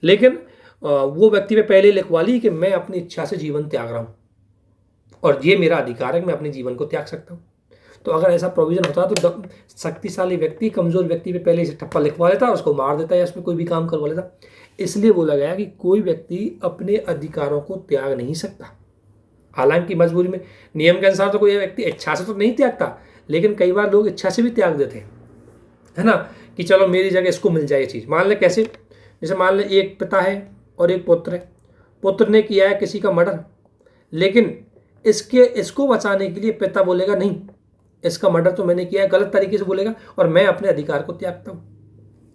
लेकिन वो व्यक्ति पे पहले लिखवा ली कि मैं अपनी इच्छा से जीवन त्याग रहा हूँ, और ये मेरा अधिकार है कि मैं अपने जीवन को त्याग सकता हूँ। तो अगर ऐसा प्रोविजन होता तो शक्तिशाली व्यक्ति कमजोर व्यक्ति पे पहले इसे ठप्पा लिखवा लेता, उसको मार देता या उसमें कोई भी काम करवा लेता। इसलिए बोला गया कि कोई व्यक्ति अपने अधिकारों को त्याग नहीं सकता। हालांकि मजबूरी में, नियम के अनुसार तो कोई व्यक्ति इच्छा से तो नहीं त्यागता, लेकिन कई बार लोग इच्छा से भी त्याग देते हैं, है ना, कि चलो मेरी जगह इसको मिल जाए ये चीज़। मान ले कैसे, जैसे मान ले एक पिता है और एक पुत्र है, पुत्र ने किया है किसी का मर्डर, लेकिन इसको बचाने के लिए पिता बोलेगा नहीं, इसका मर्डर तो मैंने किया है, गलत तरीके से बोलेगा, और मैं अपने अधिकार को त्यागता हूँ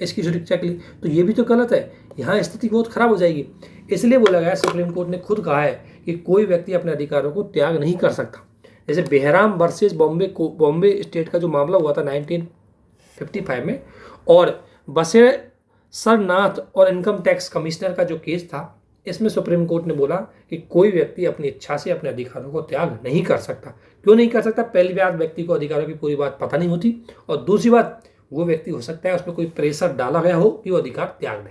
इसकी सुरक्षा के लिए, तो ये भी तो गलत है। यहाँ स्थिति बहुत खराब हो जाएगी। इसलिए बोला गया, सुप्रीम कोर्ट ने खुद कहा है कि कोई व्यक्ति अपने अधिकारों को त्याग नहीं कर सकता। जैसे बेहराम वर्सेस बॉम्बे स्टेट का जो मामला हुआ था 1955 में, और बशेर सरनाथ और इनकम टैक्स कमिश्नर का जो केस था, इसमें सुप्रीम कोर्ट ने बोला कि कोई व्यक्ति अपनी इच्छा से अपने अधिकारों को त्याग नहीं कर सकता। क्यों नहीं कर सकता, पहली बात व्यक्ति को अधिकारों की पूरी बात पता नहीं होती, और दूसरी बात वो व्यक्ति हो सकता है उसमें कोई प्रेशर डाला गया हो कि वो अधिकार त्याग दे।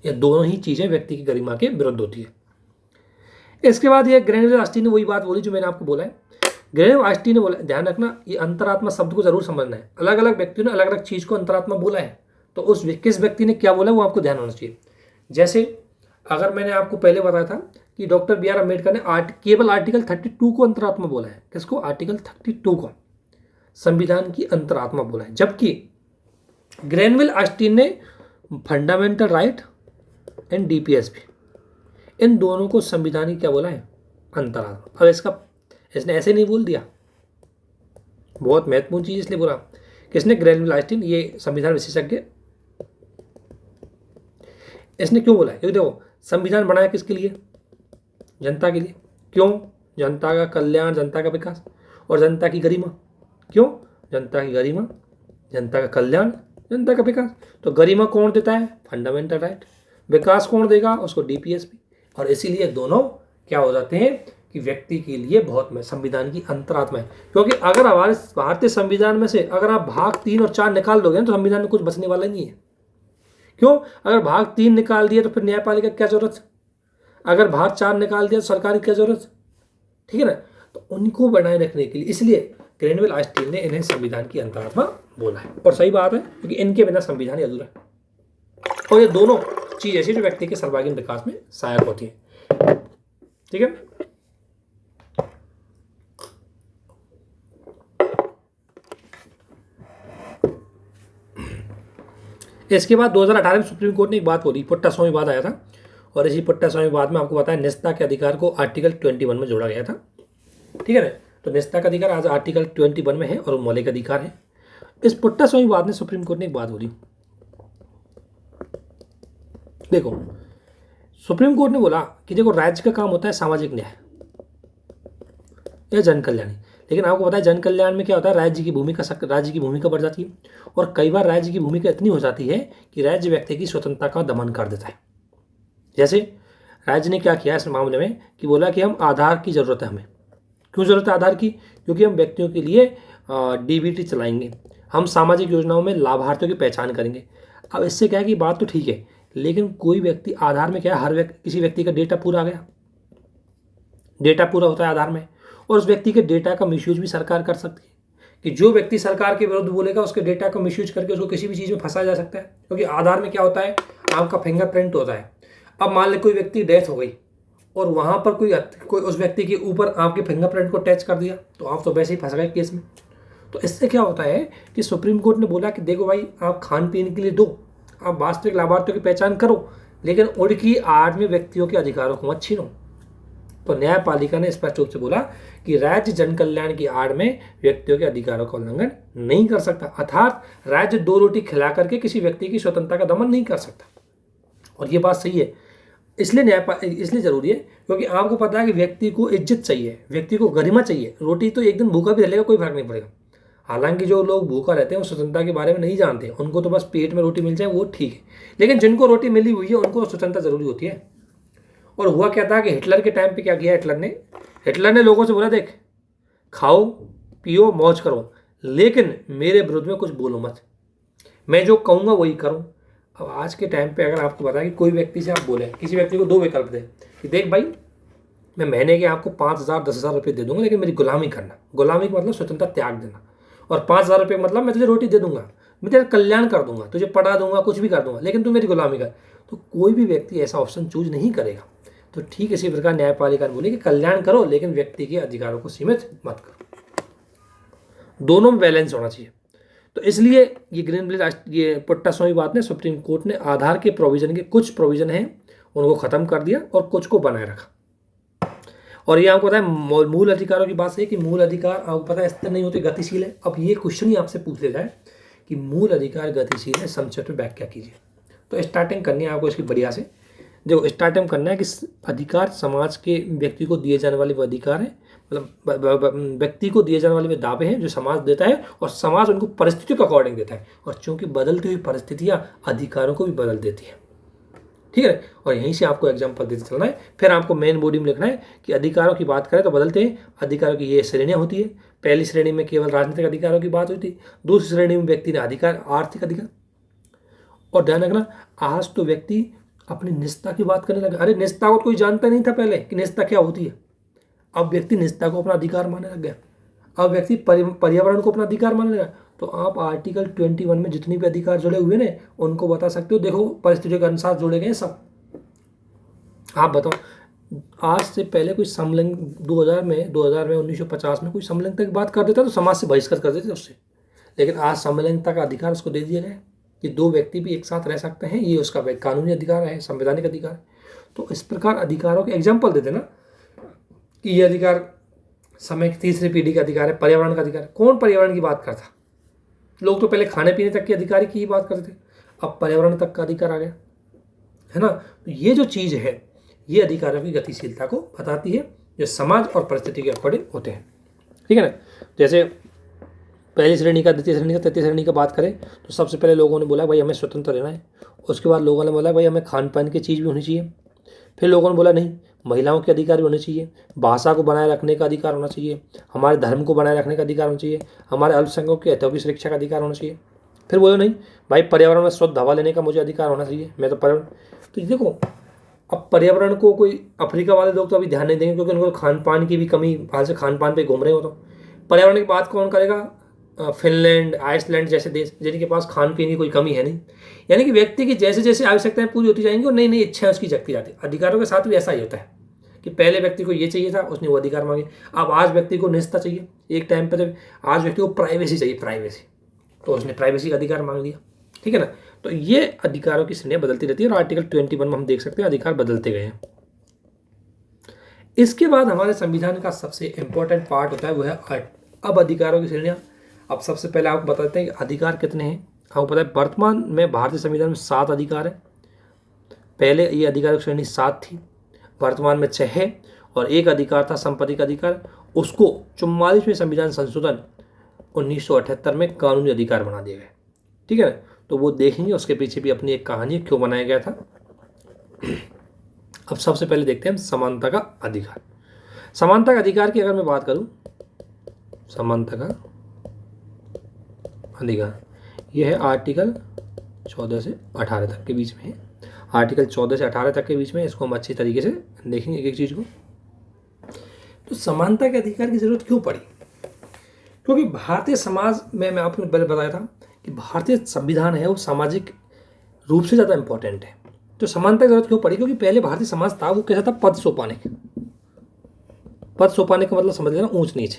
ये दोनों ही चीज़ें व्यक्ति की गरिमा के विरुद्ध होती है। इसके बाद ये ग्रेनविल ऑस्टिन ने वही बात बोली जो मैंने आपको बोला है। ग्रेनविल ऑस्टिन ने बोला, ध्यान रखना ये अंतरात्मा शब्द को जरूर समझना है। अलग अलग व्यक्तियों ने अलग अलग चीज़ को अंतरात्मा बोला है, तो उस किस व्यक्ति ने क्या बोला वो आपको ध्यान होना चाहिए। जैसे अगर मैंने आपको पहले बताया था कि डॉक्टर बी आर अम्बेडकर ने केवल आर्टिकल 32 को अंतरात्मा बोला है। किसको, आर्टिकल 32 को संविधान की अंतरात्मा बोला है, जबकि ग्रेनविल ऑस्टिन ने फंडामेंटल राइट एंड डीपीएसपी, इन दोनों को संविधान की क्या बोला है, अंतरात्मा। अब इसने ऐसे नहीं बोल दिया, बहुत महत्वपूर्ण चीज इसलिए बोला। किसने, ग्रेनविल ऑस्टिन, ये संविधान विशेषज्ञ। इसने क्यों बोला है, क्योंकि देखो संविधान बनाया किसके लिए, जनता के लिए। क्यों, जनता का कल्याण, जनता का विकास और जनता की गरिमा। क्यों? जनता की गरिमा, जनता का कल्याण, जनता का विकास। तो गरिमा कौन देता है? Fundamental right. विकास कौन देगा? उसको डीपीएसपी। और इसीलिए दोनों क्या हो जाते हैं कि व्यक्ति के लिए बहुत में संविधान की अंतरात्मा है। क्योंकि अगर हमारे भारतीय संविधान में से अगर आप भाग 3 और 4 निकाल दोगे तो संविधान में कुछ बचने वाला नहीं है। क्यों? अगर भाग 3 निकाल दिया तो फिर न्यायपालिका की क्या जरूरत है? अगर भाग 4 निकाल दिया तो सरकार की क्या जरूरत है? ठीक है ना? तो उनको बनाए रखने के लिए इसलिए ग्रेनवेल आइंस्टीन ने इन्हें संविधान की अंतरात्मा बोला है। और सही बात है, क्योंकि इनके बिना संविधान ही अधूरा है। और ये दोनों चीज ऐसी जो व्यक्ति के सर्वांगीण विकास में सहायक होती है। ठीक है। इसके बाद 2018 में सुप्रीम कोर्ट ने एक बात बोली, पुट्टा स्वामी वाद आया था। और इसी पुट्टा स्वामी वाद में आपको पता है निजता के अधिकार को आर्टिकल 21 में जोड़ा गया था। ठीक है ना? तो निजता का अधिकार आज आर्टिकल 21 में है और मौलिक अधिकार है। इस पुट्टा स्वामी वाद में सुप्रीम कोर्ट ने एक बात बोली। देखो, सुप्रीम कोर्ट ने बोला कि देखो राज्य का काम होता है सामाजिक न्याय या जन कल्याण। लेकिन आपको पता है जन कल्याण में क्या होता है? राज्य की भूमिका बढ़ जाती है। और कई बार राज्य की भूमिका इतनी हो जाती है कि राज्य व्यक्ति की स्वतंत्रता का दमन कर देता है। जैसे राज्य ने क्या किया इस मामले में कि बोला कि हम आधार की जरूरत है हमें। क्यों जरूरत है आधार की? क्योंकि हम व्यक्तियों के लिए डीबीटी चलाएंगे, हम सामाजिक योजनाओं में लाभार्थियों की पहचान करेंगे। अब इससे क्या है कि बात तो ठीक है, लेकिन कोई व्यक्ति आधार में क्या है, किसी व्यक्ति का डेटा पूरा आ गया, डेटा पूरा होता है आधार में, और उस व्यक्ति के डेटा का मिसयूज भी सरकार कर सकती है। कि जो व्यक्ति सरकार के विरुद्ध बोलेगा उसके डेटा को मिसयूज करके उसको किसी भी चीज़ में फंसाया जा सकता है। क्योंकि आधार में क्या होता है, आपका फिंगरप्रिंट होता है। अब मान ले कोई व्यक्ति डेथ हो गई और वहाँ पर कोई उस व्यक्ति के ऊपर आपके फिंगरप्रिंट को टच कर दिया तो आप तो वैसे ही फंस गए केस में। तो इससे क्या होता है कि सुप्रीम कोर्ट ने बोला कि देखो भाई, आप खान पीन के लिए दो, आप वास्तविक लाभार्थियों की पहचान करो, लेकिन उनकी आड़ में व्यक्तियों के अधिकारों को मत छीनो। तो न्यायपालिका ने स्पष्ट रूप से बोला कि राज्य जन कल्याण की आड़ में व्यक्तियों के अधिकारों का उल्लंघन नहीं कर सकता। अर्थात राज्य 2 रोटी खिला करके किसी व्यक्ति की स्वतंत्रता का दमन नहीं कर सकता। और ये बात सही है, इसलिए जरूरी है क्योंकि आपको पता है कि व्यक्ति को इज्जत चाहिए, व्यक्ति को गरिमा चाहिए। रोटी तो एक दिन भूखा भी रहेगा, कोई फर्क नहीं पड़ेगा। हालांकि जो लोग भूखा रहते हैं वो स्वतंत्रता के बारे में नहीं जानते, उनको तो बस पेट में रोटी मिल जाए वो ठीक है। लेकिन जिनको रोटी मिली हुई है उनको स्वतंत्रता जरूरी होती है। और हुआ क्या था कि हिटलर के टाइम पे क्या किया हिटलर ने लोगों से बोला, देख खाओ पियो मौज करो, लेकिन मेरे विरुद्ध में कुछ बोलो मत, मैं जो कहूँगा वही करो। अब आज के टाइम पे अगर आपको पता है कि कोई व्यक्ति से आप बोले, किसी व्यक्ति को 2 विकल्प दे कि देख भाई, मैं महीने के आपको 5,000 10,000 रुपये दे दूंगा, लेकिन मेरी गुलामी करना। गुलामी का मतलब स्वतंत्रता त्याग देना। और 5,000 रुपये मतलब मैं तुझे रोटी दे दूंगा, मैं तेरा कल्याण कर दूंगा, तुझे पढ़ा दूंगा, कुछ भी कर दूंगा, लेकिन तू मेरी गुलामी कर। तो कोई भी व्यक्ति ऐसा ऑप्शन चूज नहीं करेगा। तो ठीक इसी प्रकार न्यायपालिका ने बोली कि कल्याण करो लेकिन व्यक्ति के अधिकारों को सीमित मत करो। दोनों में बैलेंस होना चाहिए। तो इसलिए ये पुट्टा स्वामी वाद ने सुप्रीम कोर्ट ने आधार के प्रोविजन के कुछ प्रोविजन हैं उनको खत्म कर दिया और कुछ को बनाए रखा। और ये आपको पता है मूल अधिकारों की बात सही कि मूल अधिकार आपको पता है स्थिर नहीं होते, गतिशील है। अब ये क्वेश्चन ही आपसे पूछ ले जाए कि मूल अधिकार गतिशील है, संक्षिप्त में व्याख्या कीजिए। तो स्टार्टिंग करनी है आपको इसकी बढ़िया से। जो स्टार्टिंग करना है कि अधिकार समाज के व्यक्ति को दिए जाने वाले वो अधिकार है, मतलब व्यक्ति को दिए जाने वाले वे दावे हैं जो समाज देता है और समाज उनको परिस्थितियों के अकॉर्डिंग देता है। और चूंकि बदलती हुई परिस्थितियां अधिकारों को भी बदल देती है। ठीक है। और यहीं से आपको एग्जाम्पल देते चलना है। फिर आपको मेन बॉडी में लिखना है कि अधिकारों की बात करें तो बदलते हैं अधिकारों की ये श्रेणियां होती है। पहली श्रेणी में केवल राजनीतिक अधिकारों की बात हुई थी, दूसरी श्रेणी में व्यक्ति ने अधिकार आर्थिक अधिकार। और ध्यान रखना, आज तो व्यक्ति अपनी निजता की बात करने लगा। अरे निजता को कोई जानता नहीं था पहले कि निजता क्या होती है। अब व्यक्ति निजता को अपना अधिकार मानने लग गया। अब व्यक्ति पर्यावरण को अपना अधिकार मानने लगा। तो आप आर्टिकल 21 में जितनी भी अधिकार जुड़े हुए ना उनको बता सकते हो, देखो परिस्थितियों के अनुसार जोड़े गए सब। आप बताओ, आज से पहले कोई समलिंग 2000 में 1950 में कोई समलिंगता की बात कर देता तो समाज से बहिष्कार कर देते उससे। लेकिन आज समलिंगता का अधिकार उसको दे दिया गया कि 2 व्यक्ति भी एक साथ रह सकते हैं, ये उसका कानूनी अधिकार है, संवैधानिक अधिकार है। तो इस प्रकार अधिकारों के एग्जाम्पल दे देना कि ये अधिकार समय की तीसरी पीढ़ी का अधिकार है, पर्यावरण का अधिकार है। कौन पर्यावरण की बात करता? लोग तो पहले खाने पीने तक के अधिकार की ही बात करते थे, अब पर्यावरण तक का अधिकार आ गया है ना। तो ये जो चीज़ है ये अधिकारों की गतिशीलता को बताती है। जो समाज और परिस्थिति के अकॉर्डिंग होते हैं। ठीक है ना। जैसे पहली श्रेणी का, द्वितीय श्रेणी का, तृतीय श्रेणी का बात करें तो सबसे पहले लोगों ने बोला भाई हमें स्वतंत्र रहना है। उसके बाद लोगों ने बोला भाई हमें खान पान की चीज़ भी होनी चाहिए। फिर लोगों ने बोला नहीं, महिलाओं के अधिकार भी होने चाहिए, भाषा को बनाए रखने का अधिकार होना चाहिए, हमारे धर्म को बनाए रखने का अधिकार होना चाहिए, हमारे अल्पसंख्यकों के हितों की सुरक्षा का अधिकार होना चाहिए। फिर बोलो नहीं भाई, पर्यावरण में शुद्ध हवा लेने का मुझे अधिकार होना चाहिए, मैं तो पर्यावरण। तो ये देखो, अब पर्यावरण को कोई अफ्रीका वाले लोग तो अभी ध्यान नहीं देंगे क्योंकि उनको खान पान की भी कमी, हाल से खान पान पे घूम रहे हो। तो पर्यावरण की बात कौन करेगा? फिनलैंड, आइसलैंड जैसे देश जिनके पास खान पीन की कोई कमी है नहीं। यानी कि व्यक्ति की जैसे जैसे आवश्यकताएं पूरी होती जाएंगी और नई नई इच्छाएं उसकी जगती जाती है। अधिकारों के साथ भी ऐसा ही होता है कि पहले व्यक्ति को ये चाहिए था, उसने वो अधिकार मांगे। अब आज व्यक्ति को निजता चाहिए, एक टाइम पर आज व्यक्ति को प्राइवेसी चाहिए, प्राइवेसी, तो उसने प्राइवेसी का अधिकार मांग लिया। ठीक है ना। तो ये अधिकारों की श्रेणियां बदलती रहती है और आर्टिकल 21 में हम देख सकते हैं अधिकार बदलते गए हैं। इसके बाद हमारे संविधान का सबसे इंपॉर्टेंट पार्ट होता है वो है अब अधिकारों की श्रेणियां। अब सबसे पहले आपको बताते हैं कि अधिकार कितने हैं। आपको पता है वर्तमान में भारतीय संविधान में 7 अधिकार है। पहले ये अधिकारों की श्रेणी 7 थी, वर्तमान में 6 है। और एक अधिकार था संपत्ति का अधिकार, उसको 44वें संविधान संशोधन 1978 में कानूनी अधिकार बना दिया गया। ठीक है ना। तो वो देखेंगे, उसके पीछे भी अपनी एक कहानी क्यों बनाया गया था। अब सबसे पहले देखते हैं हम समानता का अधिकार। समानता का अधिकार की अगर मैं बात करूं, समानता का अधिकार यह है आर्टिकल 14 से 18 तक के बीच में है। आर्टिकल 14 से 18 तक के बीच में इसको हम अच्छी तरीके से देखेंगे एक एक चीज़ को। तो समानता के अधिकार की जरूरत क्यों पड़ी? क्योंकि भारतीय समाज में मैं आपको पहले बताया था कि भारतीय संविधान है वो सामाजिक रूप से ज़्यादा इंपॉर्टेंट है। तो समानता की जरूरत क्यों पड़ी? क्योंकि पहले भारतीय समाज था वो कैसा था? पद सोपाने। पद सोपाने का मतलब समझ लेना ऊंच नीच,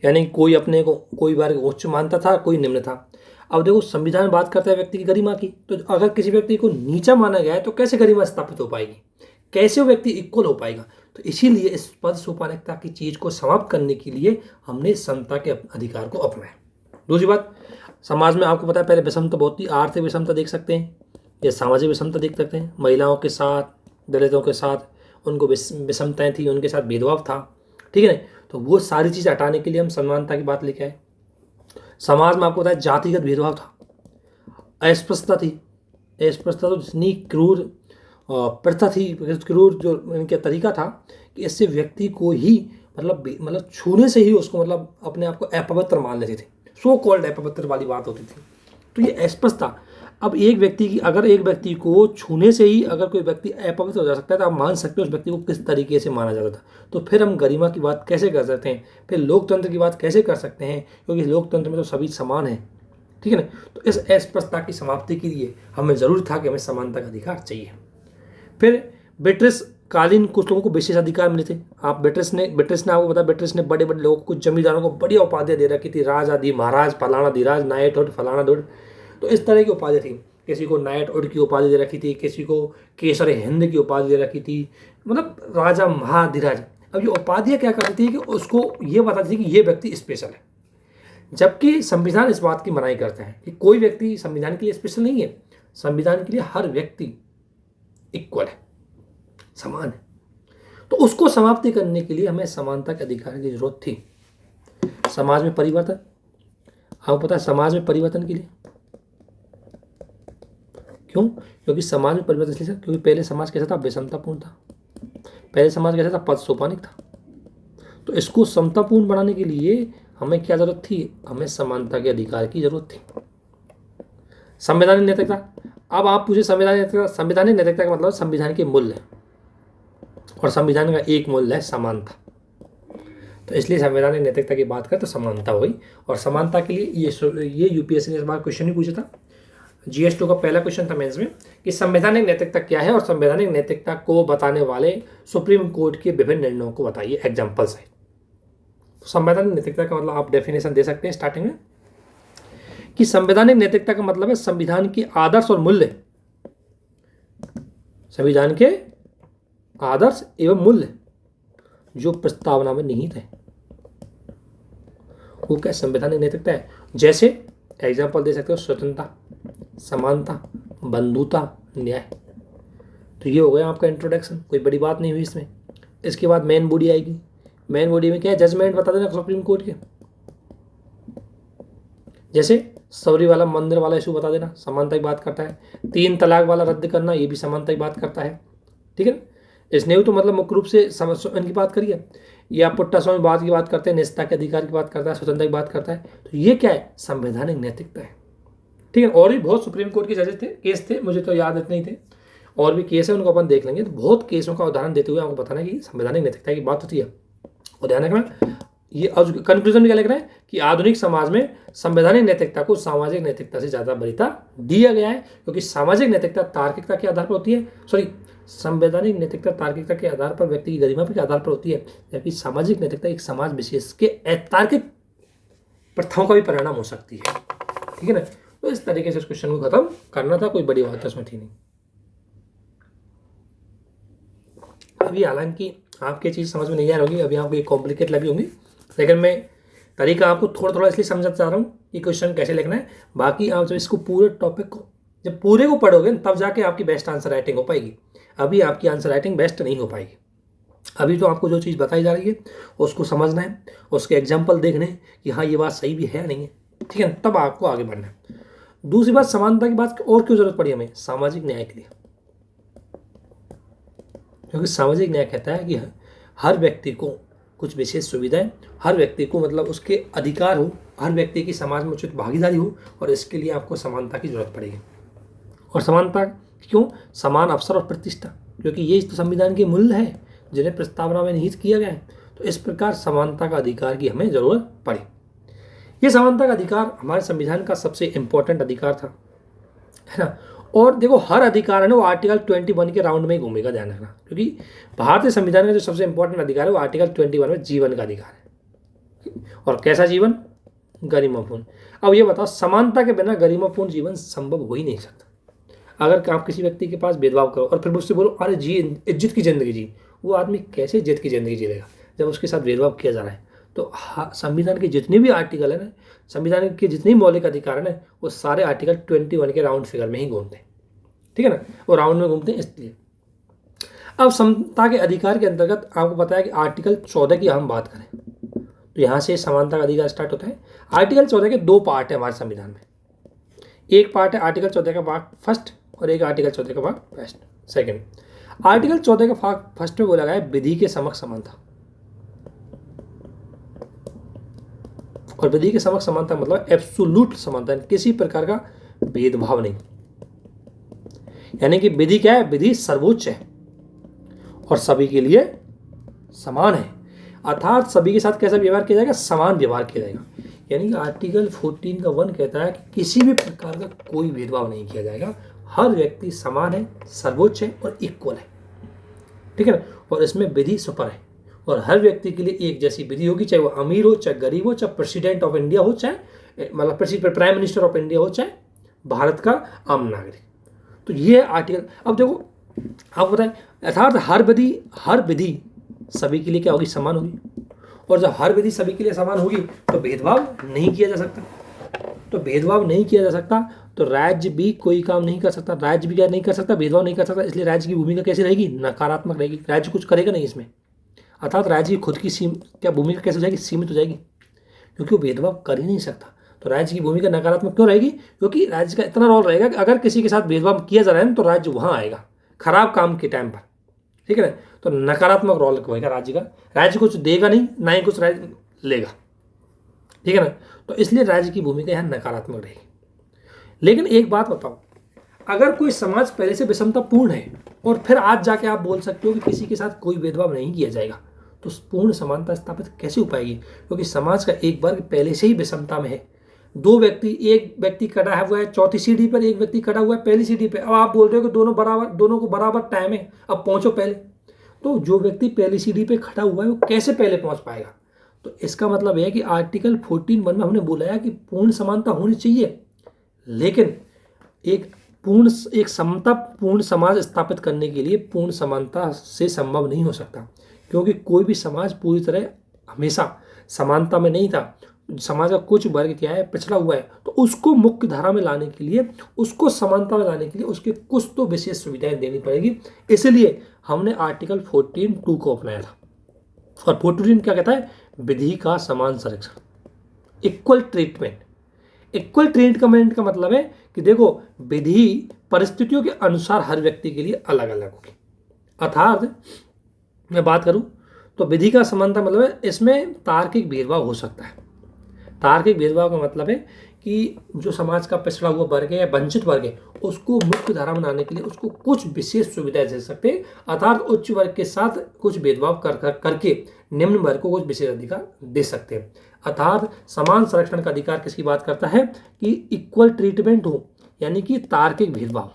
यानी कोई अपने को कोई बार उच्च मानता था, कोई निम्न था। अब देखो संविधान बात करता है व्यक्ति की गरिमा की, तो अगर किसी व्यक्ति को नीचा माना गया है तो कैसे गरिमा स्थापित हो पाएगी, कैसे वो व्यक्ति इक्वल हो पाएगा? तो इसीलिए इस पद सोपानिकता की चीज को समाप्त करने के लिए हमने समता के अधिकार को अपनाया। दूसरी बात, समाज में आपको पता है पहले विषमता बहुत थी। आर्थिक विषमता देख सकते हैं या सामाजिक विषमता देख सकते हैं। महिलाओं के साथ, दलितों के साथ उनको विषमताएं थी, उनके साथ भेदभाव था। ठीक है ना। तो वो सारी चीज़ हटाने के लिए हम समानता की बात लेके आए। समाज में आपको पता है जातिगत भेदभाव था, अस्पृश्यता थी। अस्पृश्यता तो इतनी क्रूर प्रथा थी, क्रूर जो इनका तरीका था कि इससे व्यक्ति को ही मतलब छूने से ही उसको मतलब अपने आप को अपवित्र मान लेते थे। सो कॉल्ड अपवित्र वाली बात होती थी। तो ये अस्पृश्यता। अब एक व्यक्ति की, अगर एक व्यक्ति को छूने से ही अगर कोई व्यक्ति अपवित्र हो जा सकता है तो आप मान सकते हो उस व्यक्ति को किस तरीके से माना जाता था। तो फिर हम गरिमा की बात कैसे कर सकते हैं, फिर लोकतंत्र की बात कैसे कर सकते हैं, क्योंकि लोकतंत्र में तो सभी समान हैं। ठीक है ना। तो इस अस्पृश्यता की समाप्ति के लिए हमें ज़रूर था कि हमें समानता का अधिकार चाहिए। फिर ब्रिटिश कालीन कुछ लोगों को विशेष अधिकार मिले थे। आप ब्रिटिश ने आपको पता, ब्रिटिश ने बड़े बड़े लोगों को, कुछ जमींदारों को बढ़िया उपाधियाँ दे रखी थी, राजा दी महाराज, फलाना धीराज, नाइट उड, फलाना दुड। तो इस तरह की उपाधि थी। किसी को नाइट उड की उपाधि दे रखी थी, किसी को केसर हिंद की उपाधि दे रखी थी, मतलब राजा महाधिराज। अब ये उपाधियाँ क्या करती थी कि उसको ये बताती थी कि ये व्यक्ति स्पेशल है। जबकि संविधान इस बात की मनाही करता है कि कोई व्यक्ति संविधान के लिए स्पेशल नहीं है। संविधान के लिए हर व्यक्ति इक्वल है, समान है। तो उसको समाप्ति करने के लिए हमें समानता के अधिकार की जरूरत थी। समाज में परिवर्तन, आपको पता है समाज में परिवर्तन के लिए क्यों? क्योंकि समाज में परिवर्तन इसलिए, क्योंकि पहले समाज कैसा था? विषमतापूर्ण था। पहले समाज कैसा था? पद सोपानिक था। तो इसको समतापूर्ण बनाने के लिए हमें क्या जरूरत थी? हमें समानता के अधिकार की जरूरत थी। संवैधानिक नैतिकता। अब आप पूछे संवैधानिक नैतिकता का मतलब संविधान के मूल्य, और संविधान का एक मूल्य है समानता। तो इसलिए संवैधानिक नैतिकता की बात करें तो समानता हुई। और समानता के लिए ये यूपीएससी ने इस बार क्वेश्चन ही पूछा था। GS2 का पहला क्वेश्चन था मेंस में कि संवैधानिक नैतिकता क्या है और संवैधानिक नैतिकता को बताने वाले सुप्रीम कोर्ट के विभिन्न निर्णयों को बताइए एग्जाम्पल से। संवैधानिक नैतिकता का मतलब आप डेफिनेशन दे सकते हैं स्टार्टिंग में कि संवैधानिक नैतिकता का मतलब है संविधान के आदर्श और मूल्य, संविधान के आदर्श एवं मूल्य जो प्रस्तावना में निहित है, वो क्या संवैधानिक नैतिकता है। जैसे एग्जाम्पल दे सकते हो स्वतंत्रता, समानता, बंधुता, न्याय। तो ये हो गया आपका इंट्रोडक्शन, कोई बड़ी बात नहीं हुई इसमें। इसके बाद मेन बॉडी आएगी। मेन बॉडी में क्या है, जजमेंट बता देना सुप्रीम कोर्ट के, जैसे सौरी वाला मंदिर वाला इशू बता देना, समानता की बात करता है। 3 तलाक वाला रद्द करना, ये भी समानता की बात करता है, ठीक है ना। इसने तो मतलब मुख्य रूप से इनकी बात करिए, या पुट्टा स्वामी बात की बात करते हैं, निजता के अधिकार की बात करता है, स्वतंत्रता की बात करता है। तो ये क्या है, संवैधानिक नैतिकता है, ठीक है। और भी बहुत सुप्रीम कोर्ट के जजेस थे, केस थे, मुझे तो याद नहीं थे, और भी केस है, उनको अपन देख लेंगे। तो बहुत केसों का उदाहरण देते हुए आपको बताना कि संवैधानिक नैतिकता की बात होती है। और ध्यान रखना, ये कंक्लूजन में क्या लिख रहा है कि आधुनिक समाज में संवैधानिक नैतिकता को सामाजिक नैतिकता से ज़्यादा वरीयता दिया गया है, क्योंकि सामाजिक नैतिकता तार्किकता के आधार पर होती है, संवैधानिक नैतिकता तार्किकता के आधार पर, व्यक्ति की गरिमा के आधार पर होती है, जबकि सामाजिक नैतिकता एक समाज विशेष के अतार्किक प्रथाओं का भी परिणाम हो सकती है, ठीक है ना। तो इस तरीके से इस क्वेश्चन को खत्म करना था, कोई बड़ी बात उसमें थी नहीं। अभी हालांकि आपकी चीज़ समझ में नहीं आ रही होगी, अभी आपको ये कॉम्प्लिकेट लगी होंगी, लेकिन मैं तरीका आपको थोड़ा थोड़ा इसलिए समझाना चाह रहा हूँ कि क्वेश्चन कैसे लिखना है। बाकी आप जब इसको पूरे टॉपिक को जब पूरे को पढ़ोगे तब जाके आपकी बेस्ट आंसर राइटिंग हो पाएगी। अभी आपकी आंसर राइटिंग बेस्ट नहीं हो पाएगी। अभी तो आपको जो चीज़ बताई जा रही है उसको समझना है, उसके एग्जाम्पल देखने हैं कि हाँ ये बात सही भी है नहीं है, ठीक है, तब आपको आगे बढ़ना है। दूसरी बात, समानता की बात और क्यों जरूरत पड़ी हमें, सामाजिक न्याय के लिए, क्योंकि सामाजिक न्याय कहता है कि हर व्यक्ति को कुछ विशेष सुविधाएं, हर व्यक्ति को मतलब उसके अधिकार हो, हर व्यक्ति की समाज में उचित भागीदारी हो, और इसके लिए आपको समानता की जरूरत पड़ेगी। और समानता क्यों, समान अवसर और प्रतिष्ठा, क्योंकि ये तो संविधान के मूल्य है जिन्हें प्रस्तावना में निहित किया गया है। तो इस प्रकार समानता का अधिकार की हमें जरूरत पड़ी। ये समानता का अधिकार हमारे संविधान का सबसे इंपॉर्टेंट अधिकार था, है ना। और देखो हर अधिकार है ना वो आर्टिकल 21 के राउंड में ही घूमेगा, ध्यान रखना, क्योंकि भारतीय संविधान का जो सबसे इंपॉर्टेंट अधिकार है वो आर्टिकल 21 में जीवन का अधिकार है। और कैसा जीवन, गरिमापूर्ण। अब ये बताओ, समानता के बिना गरिमापूर्ण जीवन संभव हो ही नहीं सकता। अगर आप किसी व्यक्ति के पास भेदभाव करो और फिर मुझसे बोलो अरे जी इज्जत की जिंदगी जी, वो आदमी कैसे इज्जत की जिंदगी जी लेगा जब उसके साथ भेदभाव किया जा रहा है। तो संविधान के जितने भी आर्टिकल है ना, संविधान के जितने मौलिक अधिकार है ना, वो सारे आर्टिकल 21 के राउंड फिगर में ही घूमते हैं, ठीक है ना, वो राउंड में घूमते हैं इसलिए। अब समता के अधिकार के अंतर्गत आपको पता है कि आर्टिकल 14 की हम बात करें तो यहाँ से समानता का अधिकार स्टार्ट होता है। आर्टिकल 14 के 2 पार्ट है हमारे संविधान में। एक पार्ट है आर्टिकल 14 का भाग फर्स्ट और एक आर्टिकल 14 का भाग सेकेंड। आर्टिकल 14 का भाग फर्स्ट में बोला गया है विधि के समक्ष समानता, और विधि के समक्ष समानता मतलब एब्सोल्यूट समानता, किसी प्रकार का भेदभाव नहीं। यानी कि विधि क्या है, विधि सर्वोच्च है और सभी के लिए समान है, अर्थात सभी के साथ कैसा व्यवहार किया जाएगा, समान व्यवहार किया जाएगा। यानी कि आर्टिकल 14 का 1 कहता है कि किसी भी प्रकार का कोई भेदभाव नहीं किया जाएगा, हर व्यक्ति समान है, सर्वोच्च है और इक्वल है, ठीक है ना। और इसमें विधि सुपर है और हर व्यक्ति के लिए एक जैसी विधि होगी, चाहे वो अमीर हो, चाहे गरीब हो, चाहे प्रेसिडेंट ऑफ इंडिया हो, चाहे मतलब प्राइम मिनिस्टर ऑफ इंडिया हो, चाहे भारत का आम नागरिक। तो ये आर्टिकल, अब देखो आपको बताएं, अर्थात हर विधि सभी के लिए क्या होगी, समान होगी। और जब हर विधि सभी के लिए समान होगी तो भेदभाव नहीं किया जा सकता। तो भेदभाव नहीं किया जा सकता तो राज्य भी कोई काम नहीं कर सकता, राज्य भी क्या नहीं कर सकता, भेदभाव नहीं कर सकता। इसलिए राज्य की भूमिका कैसी रहेगी, नकारात्मक रहेगी, राज्य कुछ करेगा नहीं इसमें। अर्थात राज्य की खुद की क्या भूमिका कैसे हो जाएगी, सीमित हो जाएगी, क्योंकि वो भेदभाव कर ही नहीं सकता। तो राज्य की भूमिका नकारात्मक क्यों रहेगी, क्योंकि राज्य का इतना रोल रहेगा कि अगर किसी के साथ भेदभाव किया जा रहा है तो राज्य वहाँ आएगा खराब काम के टाइम पर, ठीक है ना। तो नकारात्मक रोल होगा राज्य का, राज्य कुछ देगा नहीं, ना ही कुछ राज्य लेगा, ठीक है ना। तो इसलिए राज्य की भूमिका यहाँ नकारात्मक रहेगी। लेकिन एक बात बताओ, अगर कोई समाज पहले से विषमतापूर्ण है और फिर आज जाके आप बोल सकते हो कि किसी के साथ कोई भेदभाव नहीं किया जाएगा, तो पूर्ण समानता स्थापित कैसे हो पाएगी, क्योंकि समाज का एक वर्ग पहले से ही विषमता में है। एक व्यक्ति खड़ा हुआ है चौथी सीढ़ी पर, एक व्यक्ति खड़ा हुआ है पहली सीढ़ी पर। अब आप बोल रहे हो कि दोनों को बराबर टाइम है, अब पहुंचो पहले। तो जो व्यक्ति पहली सीढ़ी पे खड़ा हुआ है वो कैसे पहले पहुंच पाएगा। तो इसका मतलब यह है कि आर्टिकल 14(1) में हमने बोला है कि पूर्ण समानता होनी चाहिए, लेकिन एक समतापूर्ण समाज स्थापित करने के लिए पूर्ण समानता से संभव नहीं हो सकता, क्योंकि कोई भी समाज पूरी तरह हमेशा समानता में नहीं था। समाज का कुछ वर्ग क्या है, पिछड़ा हुआ है, तो उसको मुख्य धारा में लाने के लिए, उसको समानता में लाने के लिए उसके कुछ तो विशेष सुविधाएं देनी पड़ेगी। इसलिए हमने आर्टिकल 14(2) को अपनाया था। और 14 क्या कहता है, विधि का समान संरक्षण, इक्वल ट्रीटमेंट। इक्वल ट्रीटमेंट का मतलब है कि देखो, विधि परिस्थितियों के अनुसार हर व्यक्ति के लिए अलग अलग होगी। अर्थात मैं बात करूं तो विधि का समानता मतलब है इसमें तार्किक भेदभाव हो सकता है। तार्किक भेदभाव का मतलब है कि जो समाज का पिछड़ा हुआ वर्ग है या वंचित वर्ग है, उसको मुख्य धारा में लाने के लिए उसको कुछ विशेष सुविधाएं दे सकते हैं। अर्थात उच्च वर्ग के साथ कुछ भेदभाव करके निम्न वर्ग को कुछ विशेष अधिकार दे सकते हैं। अर्थात समान संरक्षण का अधिकार किसकी बात करता है कि इक्वल ट्रीटमेंट हो, यानी कि तार्किक भेदभाव,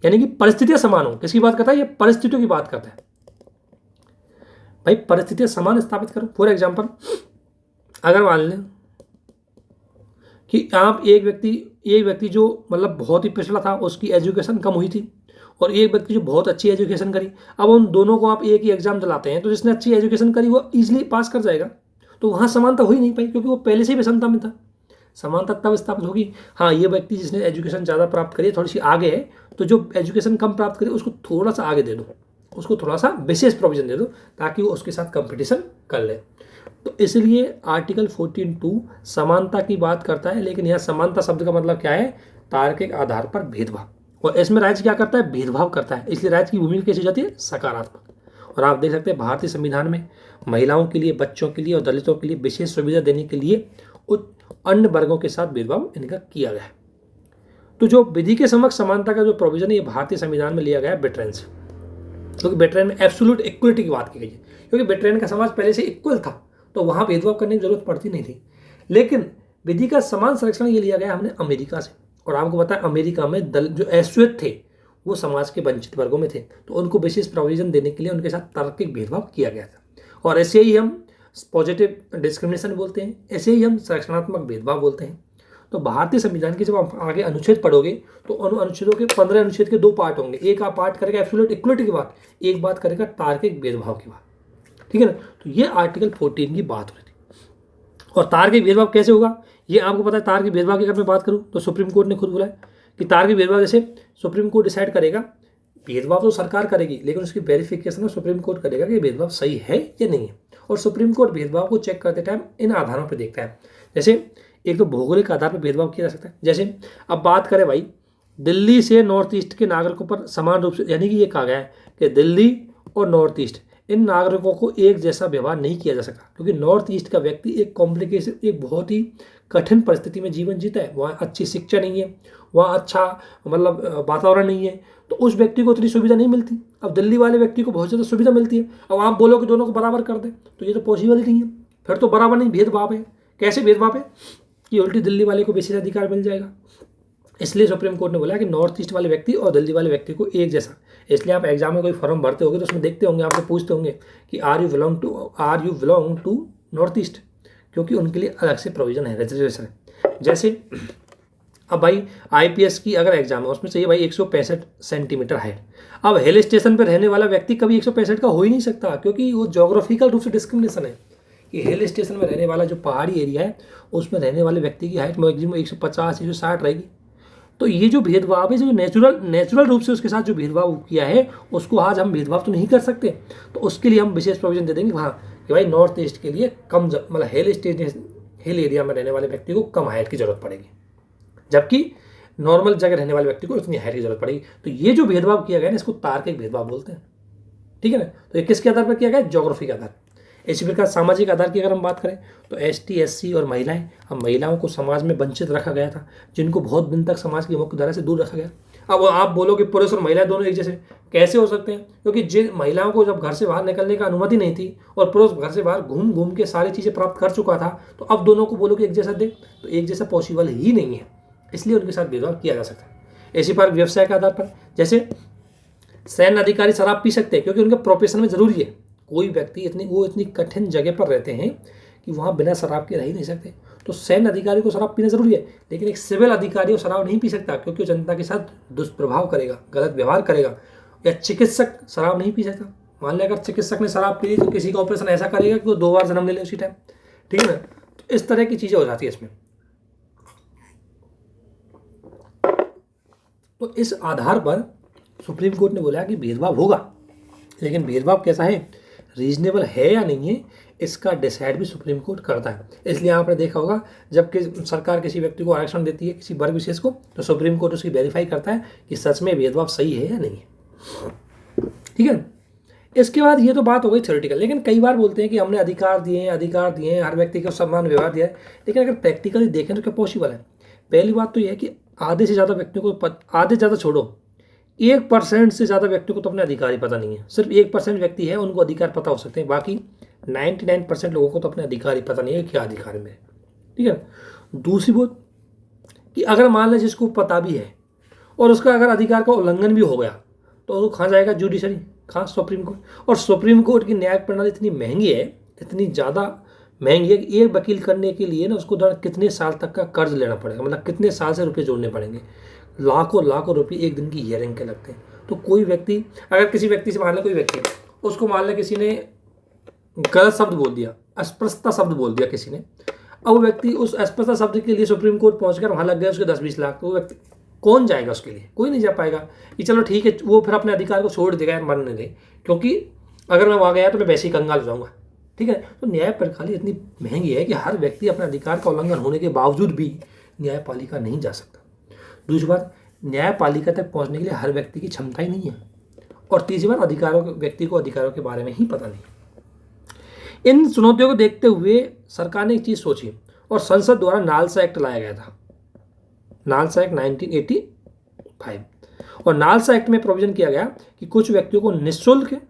यानी कि परिस्थितियां समान हो। किसकी बात करता है, ये परिस्थितियों की बात करता है। भाई परिस्थितियां समान स्थापित करो। फॉर एग्जाम्पल, अगर मान लें कि आप एक व्यक्ति जो मतलब बहुत ही पिछड़ा था, उसकी एजुकेशन कम हुई थी, और एक व्यक्ति जो बहुत अच्छी एजुकेशन करी, अब उन दोनों को आप एक ही एग्जाम दिलाते हैं, तो जिसने अच्छी एजुकेशन करी वो इजीली पास कर जाएगा। तो वहाँ समानता हो ही नहीं पाई, क्योंकि वो पहले से ही विषमता में था। समानता तब स्थापित होगी, हाँ, ये व्यक्ति जिसने एजुकेशन ज़्यादा प्राप्त करी है, थोड़ी सी आगे है, तो जो एजुकेशन कम प्राप्त करे उसको थोड़ा सा आगे दे दो, उसको थोड़ा सा विशेष प्रोविजन दे दो, ताकि वो उसके साथ कंपटीशन कर ले। तो इसलिए आर्टिकल 14(2) समानता की बात करता है, लेकिन यहाँ समानता शब्द का मतलब क्या है, तार्किक आधार पर भेदभाव। और इसमें राज्य क्या करता है, भेदभाव करता है। इसलिए राज्य की भूमिका कैसी हो जाती है, सकारात्मक। और आप देख सकते हैं भारतीय संविधान में महिलाओं के लिए, बच्चों के लिए और दलितों के लिए विशेष सुविधा देने के लिए अन्य वर्गों के साथ भेदभाव इनका किया गया है। तो जो विधि के समक्ष समानता का जो प्रोविजन है, ये भारतीय संविधान में लिया गया है ब्रिटेन से, क्योंकि ब्रिटेन में एब्सोल्यूट इक्वलिटी की बात की गई है। क्योंकि ब्रिटेन का समाज पहले से इक्वल था, तो वहाँ भेदभाव करने की जरूरत पड़ती नहीं थी। लेकिन विधि का समान संरक्षण ये लिया गया हमने अमेरिका से। और आपको पता है अमेरिका में जो अश्वेत थे वो समाज के वंचित वर्गों में थे, तो उनको विशेष प्रोविजन देने के लिए उनके साथ तार्किक भेदभाव किया गया था। और ऐसे ही हम पॉजिटिव डिस्क्रिमिनेशन बोलते हैं, ऐसे ही हम संरक्षणात्मक भेदभाव बोलते हैं। तो भारतीय संविधान के जब आप आगे अनुच्छेद पढ़ोगे तो अनुच्छेदों के 15 अनुच्छेद के 2 पार्ट होंगे। एक आप पार्ट करेगा एब्सोल्यूट इक्वलिटी की बात, एक बात करेगा तार्किक भेदभाव की बात, ठीक है ना। तो ये आर्टिकल 14 की बात हो रही थी। और तार्किक भेदभाव कैसे होगा, ये आपको पता है। तार्किक भेदभाव की अगर मैं बात करूं तो सुप्रीम कोर्ट ने खुद बोला है कि तार्किक भेदभाव जैसे सुप्रीम कोर्ट डिसाइड करेगा, भेदभाव तो सरकार करेगी, लेकिन उसकी वेरिफिकेशन सुप्रीम कोर्ट करेगा कि भेदभाव सही है या नहीं है। और सुप्रीम कोर्ट भेदभाव को चेक करते टाइम इन आधारों पर देखता है। जैसे एक तो भौगोलिक आधार पर भेदभाव किया जा सकता है। जैसे अब बात करें भाई, दिल्ली से नॉर्थ ईस्ट के नागरिकों पर समान रूप से, यानी कि ये कहा गया है कि दिल्ली और नॉर्थ ईस्ट इन नागरिकों को एक जैसा व्यवहार नहीं किया जा सकता, क्योंकि नॉर्थ ईस्ट का व्यक्ति एक बहुत ही कठिन परिस्थिति में जीवन जीता है। वहाँ अच्छी शिक्षा नहीं है, वहाँ अच्छा मतलब वातावरण नहीं है, तो उस व्यक्ति को इतनी सुविधा नहीं मिलती। अब दिल्ली वाले व्यक्ति को बहुत ज़्यादा सुविधा मिलती है। अब आप बोलो कि दोनों को बराबर कर दे, तो ये तो पॉसिबल ही नहीं है। फिर तो बराबर नहीं, भेदभाव है। कैसे भेदभाव है कि उल्टी दिल्ली वाले को विशेष अधिकार मिल जाएगा। इसलिए सुप्रीम कोर्ट ने बोला कि नॉर्थ ईस्ट वाले व्यक्ति और दिल्ली वाले व्यक्ति को एक जैसा। इसलिए आप एग्जाम में कोई फॉर्म भरते होंगे तो उसमें देखते होंगे, आपसे पूछते होंगे कि are you belong to North East, क्योंकि उनके लिए अलग से प्रोविजन है, रिजर्वेशन है। जैसे अब भाई आईपीएस की अगर एग्जाम है, उसमें चाहिए भाई 165 सेंटीमीटर हाइट। अब हिल स्टेशन पर रहने वाला व्यक्ति कभी 165 का हो ही नहीं सकता, क्योंकि वो जोग्राफिकल रूप से डिस्क्रिमिनेशन है कि हिल स्टेशन में रहने वाला जो पहाड़ी एरिया है उसमें रहने वाले व्यक्ति की हाइट मैक्सिमम 150 160 रहेगी। तो ये जो भेदभाव है, जो नेचुरल रूप से उसके साथ जो भेदभाव किया है, उसको आज हम भेदभाव तो नहीं कर सकते। तो उसके लिए हम विशेष प्रोविजन दे देंगे हाँ कि भाई नॉर्थ ईस्ट के लिए कम, मतलब हिल एरिया में रहने वाले व्यक्ति को कम हाइट की जरूरत पड़ेगी, जबकि नॉर्मल जगह रहने वाले व्यक्ति को उतनी हाइट की जरूरत पड़ेगी। तो ये जो भेदभाव किया गया ना, इसको तार्किक भेदभाव बोलते हैं, ठीक है ना। तो ये किसके आधार पर किया गया, ज्योग्राफी के आधार। इसी प्रकार सामाजिक आधार की अगर हम बात करें तो एसटी एससी और महिलाएं, अब महिलाओं को समाज में वंचित रखा गया था, जिनको बहुत दिन तक समाज की मुख्य धारा से दूर रखा गया। अब आप बोलो कि पुरुष और महिला दोनों एक जैसे कैसे हो सकते हैं, क्योंकि जिन महिलाओं को जब घर से बाहर निकलने का अनुमति नहीं थी और पुरुष घर से बाहर घूम घूम के सारी चीज़ें प्राप्त कर चुका था, तो अब दोनों को बोलो कि एक जैसा दे, तो एक जैसा पॉसिबल ही नहीं है। इसलिए उनके साथ भेदभाव किया जा सकता है। इसी पर व्यवसाय के आधार पर, जैसे सैन्य अधिकारी शराब पी सकते हैं क्योंकि उनके प्रोफेशन में जरूरी है। कोई व्यक्ति इतनी कठिन जगह पर रहते हैं कि वहाँ बिना शराब के रह ही नहीं सकते, तो सैन्य अधिकारी को शराब पीना जरूरी है। लेकिन एक सिविल अधिकारी वो शराब नहीं पी सकता, क्योंकि वो जनता के साथ दुष्प्रभाव करेगा, गलत व्यवहार करेगा। या चिकित्सक शराब नहीं पी सकता। मान लिया अगर चिकित्सक ने शराब पी ली तो किसी का ऑपरेशन ऐसा करेगा कि वो 2 बार जन्म ले ले उसी टाइम, ठीक है ना। तो तो इस तरह की चीज़ें हो जाती है इसमें। तो इस आधार पर सुप्रीम कोर्ट ने बोला कि भेदभाव होगा, लेकिन भेदभाव कैसा है, रीजनेबल है या नहीं है, इसका डिसाइड भी सुप्रीम कोर्ट करता है। इसलिए आपने देखा होगा जब कि सरकार किसी व्यक्ति को आरक्षण देती है, किसी वर्ग विशेष को, तो सुप्रीम कोर्ट उसकी वेरीफाई करता है कि सच में भेदभाव सही है या नहीं है। ठीक है। इसके बाद ये तो बात हो गई थ्योरेटिकल, लेकिन कई बार बोलते हैं कि हमने अधिकार दिए हैं, हर व्यक्ति को समान व्यवहार दिया है, लेकिन अगर प्रैक्टिकली देखें तो क्या पॉसिबल है। पहली बात तो यह है कि आधे से ज़्यादा व्यक्तियों को आधे ज़्यादा छोड़ो, 1% से ज़्यादा व्यक्तियों को तो अपने अधिकार ही पता नहीं है। सिर्फ 1% व्यक्ति है उनको अधिकार पता हो सकते हैं, बाकी 99% लोगों को तो अपने अधिकार ही पता नहीं है क्या अधिकार है मेरे। ठीक है। दूसरी बात कि अगर मान लें जिसको पता भी है और उसका अगर अधिकार का उल्लंघन भी हो गया, तो वो कहाँ जाएगा, जुडिशरी, कहाँ, सुप्रीम कोर्ट। और सुप्रीम कोर्ट की न्यायिक प्रणाली इतनी महंगी है, इतनी ज़्यादा महंगी है कि एक वकील करने के लिए ना उसको कितने साल तक का कर्ज लेना पड़ेगा, मतलब कितने साल से रुपये जोड़ने पड़ेंगे, लाखों रुपये एक दिन की हियरिंग के लगते हैं। तो कोई व्यक्ति अगर किसी व्यक्ति से मान लें, कोई व्यक्ति उसको मान लें किसी ने गलत शब्द बोल दिया, अस्पष्टता शब्द बोल दिया किसी ने, अब वो व्यक्ति उस अस्पष्टता शब्द के लिए सुप्रीम कोर्ट पहुंच कर वहाँ लग गए उसके 10-20 लाख, तो वो व्यक्ति कौन जाएगा उसके लिए, कोई नहीं जा पाएगा कि चलो ठीक है, वो फिर अपने अधिकार को छोड़ देगा, मरने दे, क्योंकि अगर मैं वहाँ गया तो मैं वैसे ही कंगाल हो जाऊँगा। ठीक है। तो न्याय प्रणाली इतनी महंगी है कि हर व्यक्ति अपने अधिकार का उल्लंघन होने के बावजूद भी न्यायपालिका नहीं जा सकता। दूसरी बात, न्यायपालिका तक पहुँचने के लिए हर व्यक्ति की क्षमता ही नहीं है। और तीसरी बात, व्यक्ति को अधिकारों के बारे में ही पता नहीं। इन चुनौतियों को देखते हुए सरकार ने एक चीज़ सोची और संसद द्वारा नालसा एक्ट लाया गया था, नालसा एक्ट 1985। और नालसा एक्ट में प्रोविजन किया गया कि कुछ व्यक्तियों को निःशुल्क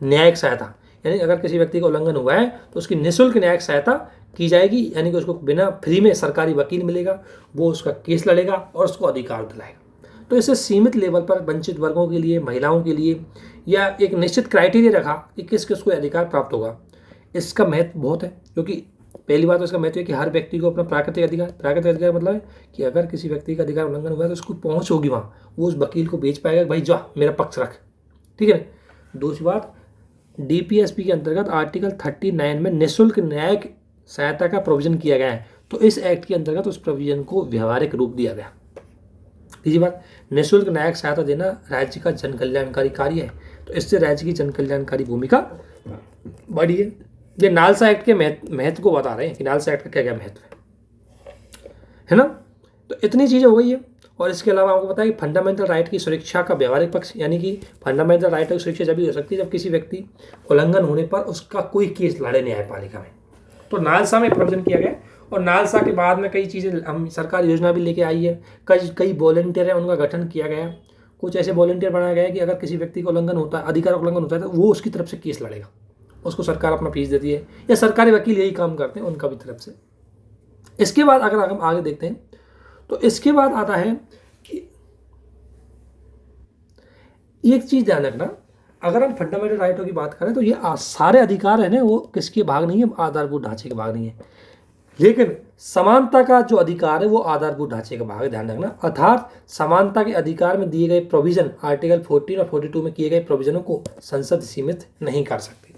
न्यायिक सहायता, यानी अगर किसी व्यक्ति का उल्लंघन हुआ है तो उसकी निःशुल्क न्यायिक सहायता की जाएगी, यानी कि उसको बिना फ्री में सरकारी वकील मिलेगा, वो उसका केस लड़ेगा और उसको अधिकार दिलाएगा। तो इससे सीमित लेवल पर वंचित वर्गों के लिए, महिलाओं के लिए, या एक निश्चित क्राइटेरिया रखा कि किस किस को अधिकार प्राप्त होगा। इसका महत्व बहुत है, क्योंकि पहली बात तो इसका महत्व है कि हर व्यक्ति को अपना प्राकृतिक अधिकार मतलब है कि अगर किसी व्यक्ति का अधिकार उल्लंघन हुआ है तो उसको पहुंच होगी वहाँ, वो उस वकील को बेच पाएगा, भाई जा मेरा पक्ष रख। ठीक है। दूसरी बात, DPSP के अंतर्गत आर्टिकल 39 में निःशुल्क न्यायिक सहायता का प्रोविजन किया गया है, तो इस एक्ट के अंतर्गत उस प्रोविजन को व्यवहारिक रूप दिया गया। तीसरी बात, निःशुल्क न्यायिक सहायता देना राज्य का जन कल्याणकारी कार्य है, तो इससे राज्य की जन कल्याणकारी भूमिका बढ़ी है। ये नालसा एक्ट के महत्व को बता रहे हैं कि नालसा एक्ट का क्या क्या महत्व है ना। तो इतनी चीज़ें हो गई है। और इसके अलावा आपको पता है कि फंडामेंटल राइट की सुरक्षा का व्यवहारिक पक्ष, यानी कि फंडामेंटल राइट की सुरक्षा जब भी हो सकती है जब किसी व्यक्ति उल्लंघन होने पर उसका कोई केस लड़े न्यायपालिका में। तो नालसा में प्रोविजन किया गया। और नालसा के बाद में कई चीज़ें हम सरकार योजना भी लेके आई है, कई वॉलंटियर है उनका गठन किया गया है। कुछ ऐसे वॉलंटियर बनाया गया है कि अगर किसी व्यक्ति का उल्लंघन होता है, अधिकार का उल्लंघन होता है, तो वो उसकी तरफ से केस लड़ेगा, उसको सरकार अपना फीस देती है, या सरकारी वकील यही काम करते हैं उनका भी तरफ से। इसके बाद अगर हम आगे देखते हैं तो इसके बाद आता है कि एक चीज़ ध्यान रखना, अगर हम फंडामेंटल राइटों की बात करें तो ये सारे अधिकार है ना, वो किसके भाग नहीं है, आधारभूत ढांचे के भाग नहीं है, लेकिन समानता का जो अधिकार है वो आधारभूत ढांचे का भाग है, ध्यान रखना। अर्थात समानता के अधिकार में दिए गए प्रोविजन आर्टिकल 14 और 42 में किए गए प्रोविजनों को संसद सीमित नहीं कर सकती।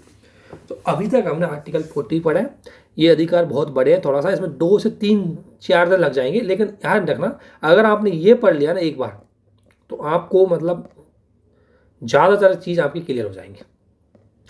तो अभी तक हमने आर्टिकल 40 पढ़ा है, ये अधिकार बहुत बड़े हैं, थोड़ा सा इसमें 2 से 3-4 दिन लग जाएंगे, लेकिन ध्यान रखना अगर आपने ये पढ़ लिया ना एक बार तो आपको मतलब ज़्यादातर चीज़ आपकी क्लियर हो जाएंगी।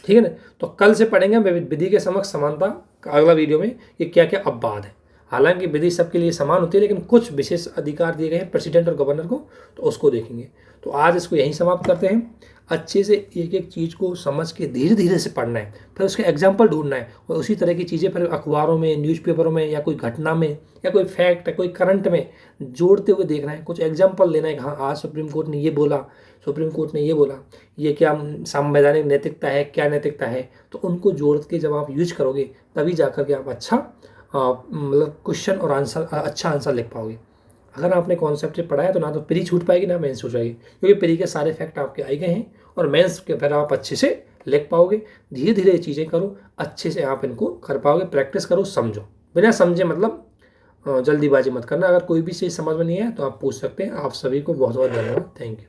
ठीक है ना। तो कल से पढ़ेंगे हम विधि के समक्ष समानता का अगला वीडियो में, ये क्या क्या अपवाद है। हालांकि विधि सबके लिए समान होती है, लेकिन कुछ विशेष अधिकार दिए गए हैं प्रेसिडेंट और गवर्नर को, तो उसको देखेंगे। तो आज इसको यहीं समाप्त करते हैं। अच्छे से एक एक चीज़ को समझ के धीरे धीरे से पढ़ना है, फिर उसके एग्जाम्पल ढूंढना है, और उसी तरह की चीज़ें फिर अखबारों में, न्यूज़पेपरों में, या कोई घटना में, या कोई फैक्ट है, कोई करंट में जोड़ते हुए देखना है, कुछ एग्जाम्पल लेना है कि हाँ आज सुप्रीम कोर्ट ने ये बोला, सुप्रीम कोर्ट ने ये बोला, ये क्या संवैधानिक नैतिकता है, क्या नैतिकता है, तो उनको जोड़ के जब आप यूज करोगे तभी जा कर के आप अच्छा मतलब क्वेश्चन और आंसर, अच्छा आंसर लिख पाओगे। अगर आपने कॉन्सेप्ट से पढ़ा है तो ना तो प्री छूट पाएगी ना मेंस छूट पाएगी, क्योंकि प्री के सारे फैक्ट आपके आए गए हैं, और मेंस के फिर आप अच्छे से लिख पाओगे। धीरे धीरे ये चीज़ें करो, अच्छे से आप इनको कर पाओगे, प्रैक्टिस करो, समझो, बिना समझे मतलब जल्दीबाजी मत करना। अगर कोई भी चीज़ समझ में नहीं है तो आप पूछ सकते हैं। आप सभी को बहुत बहुत धन्यवाद, थैंक यू।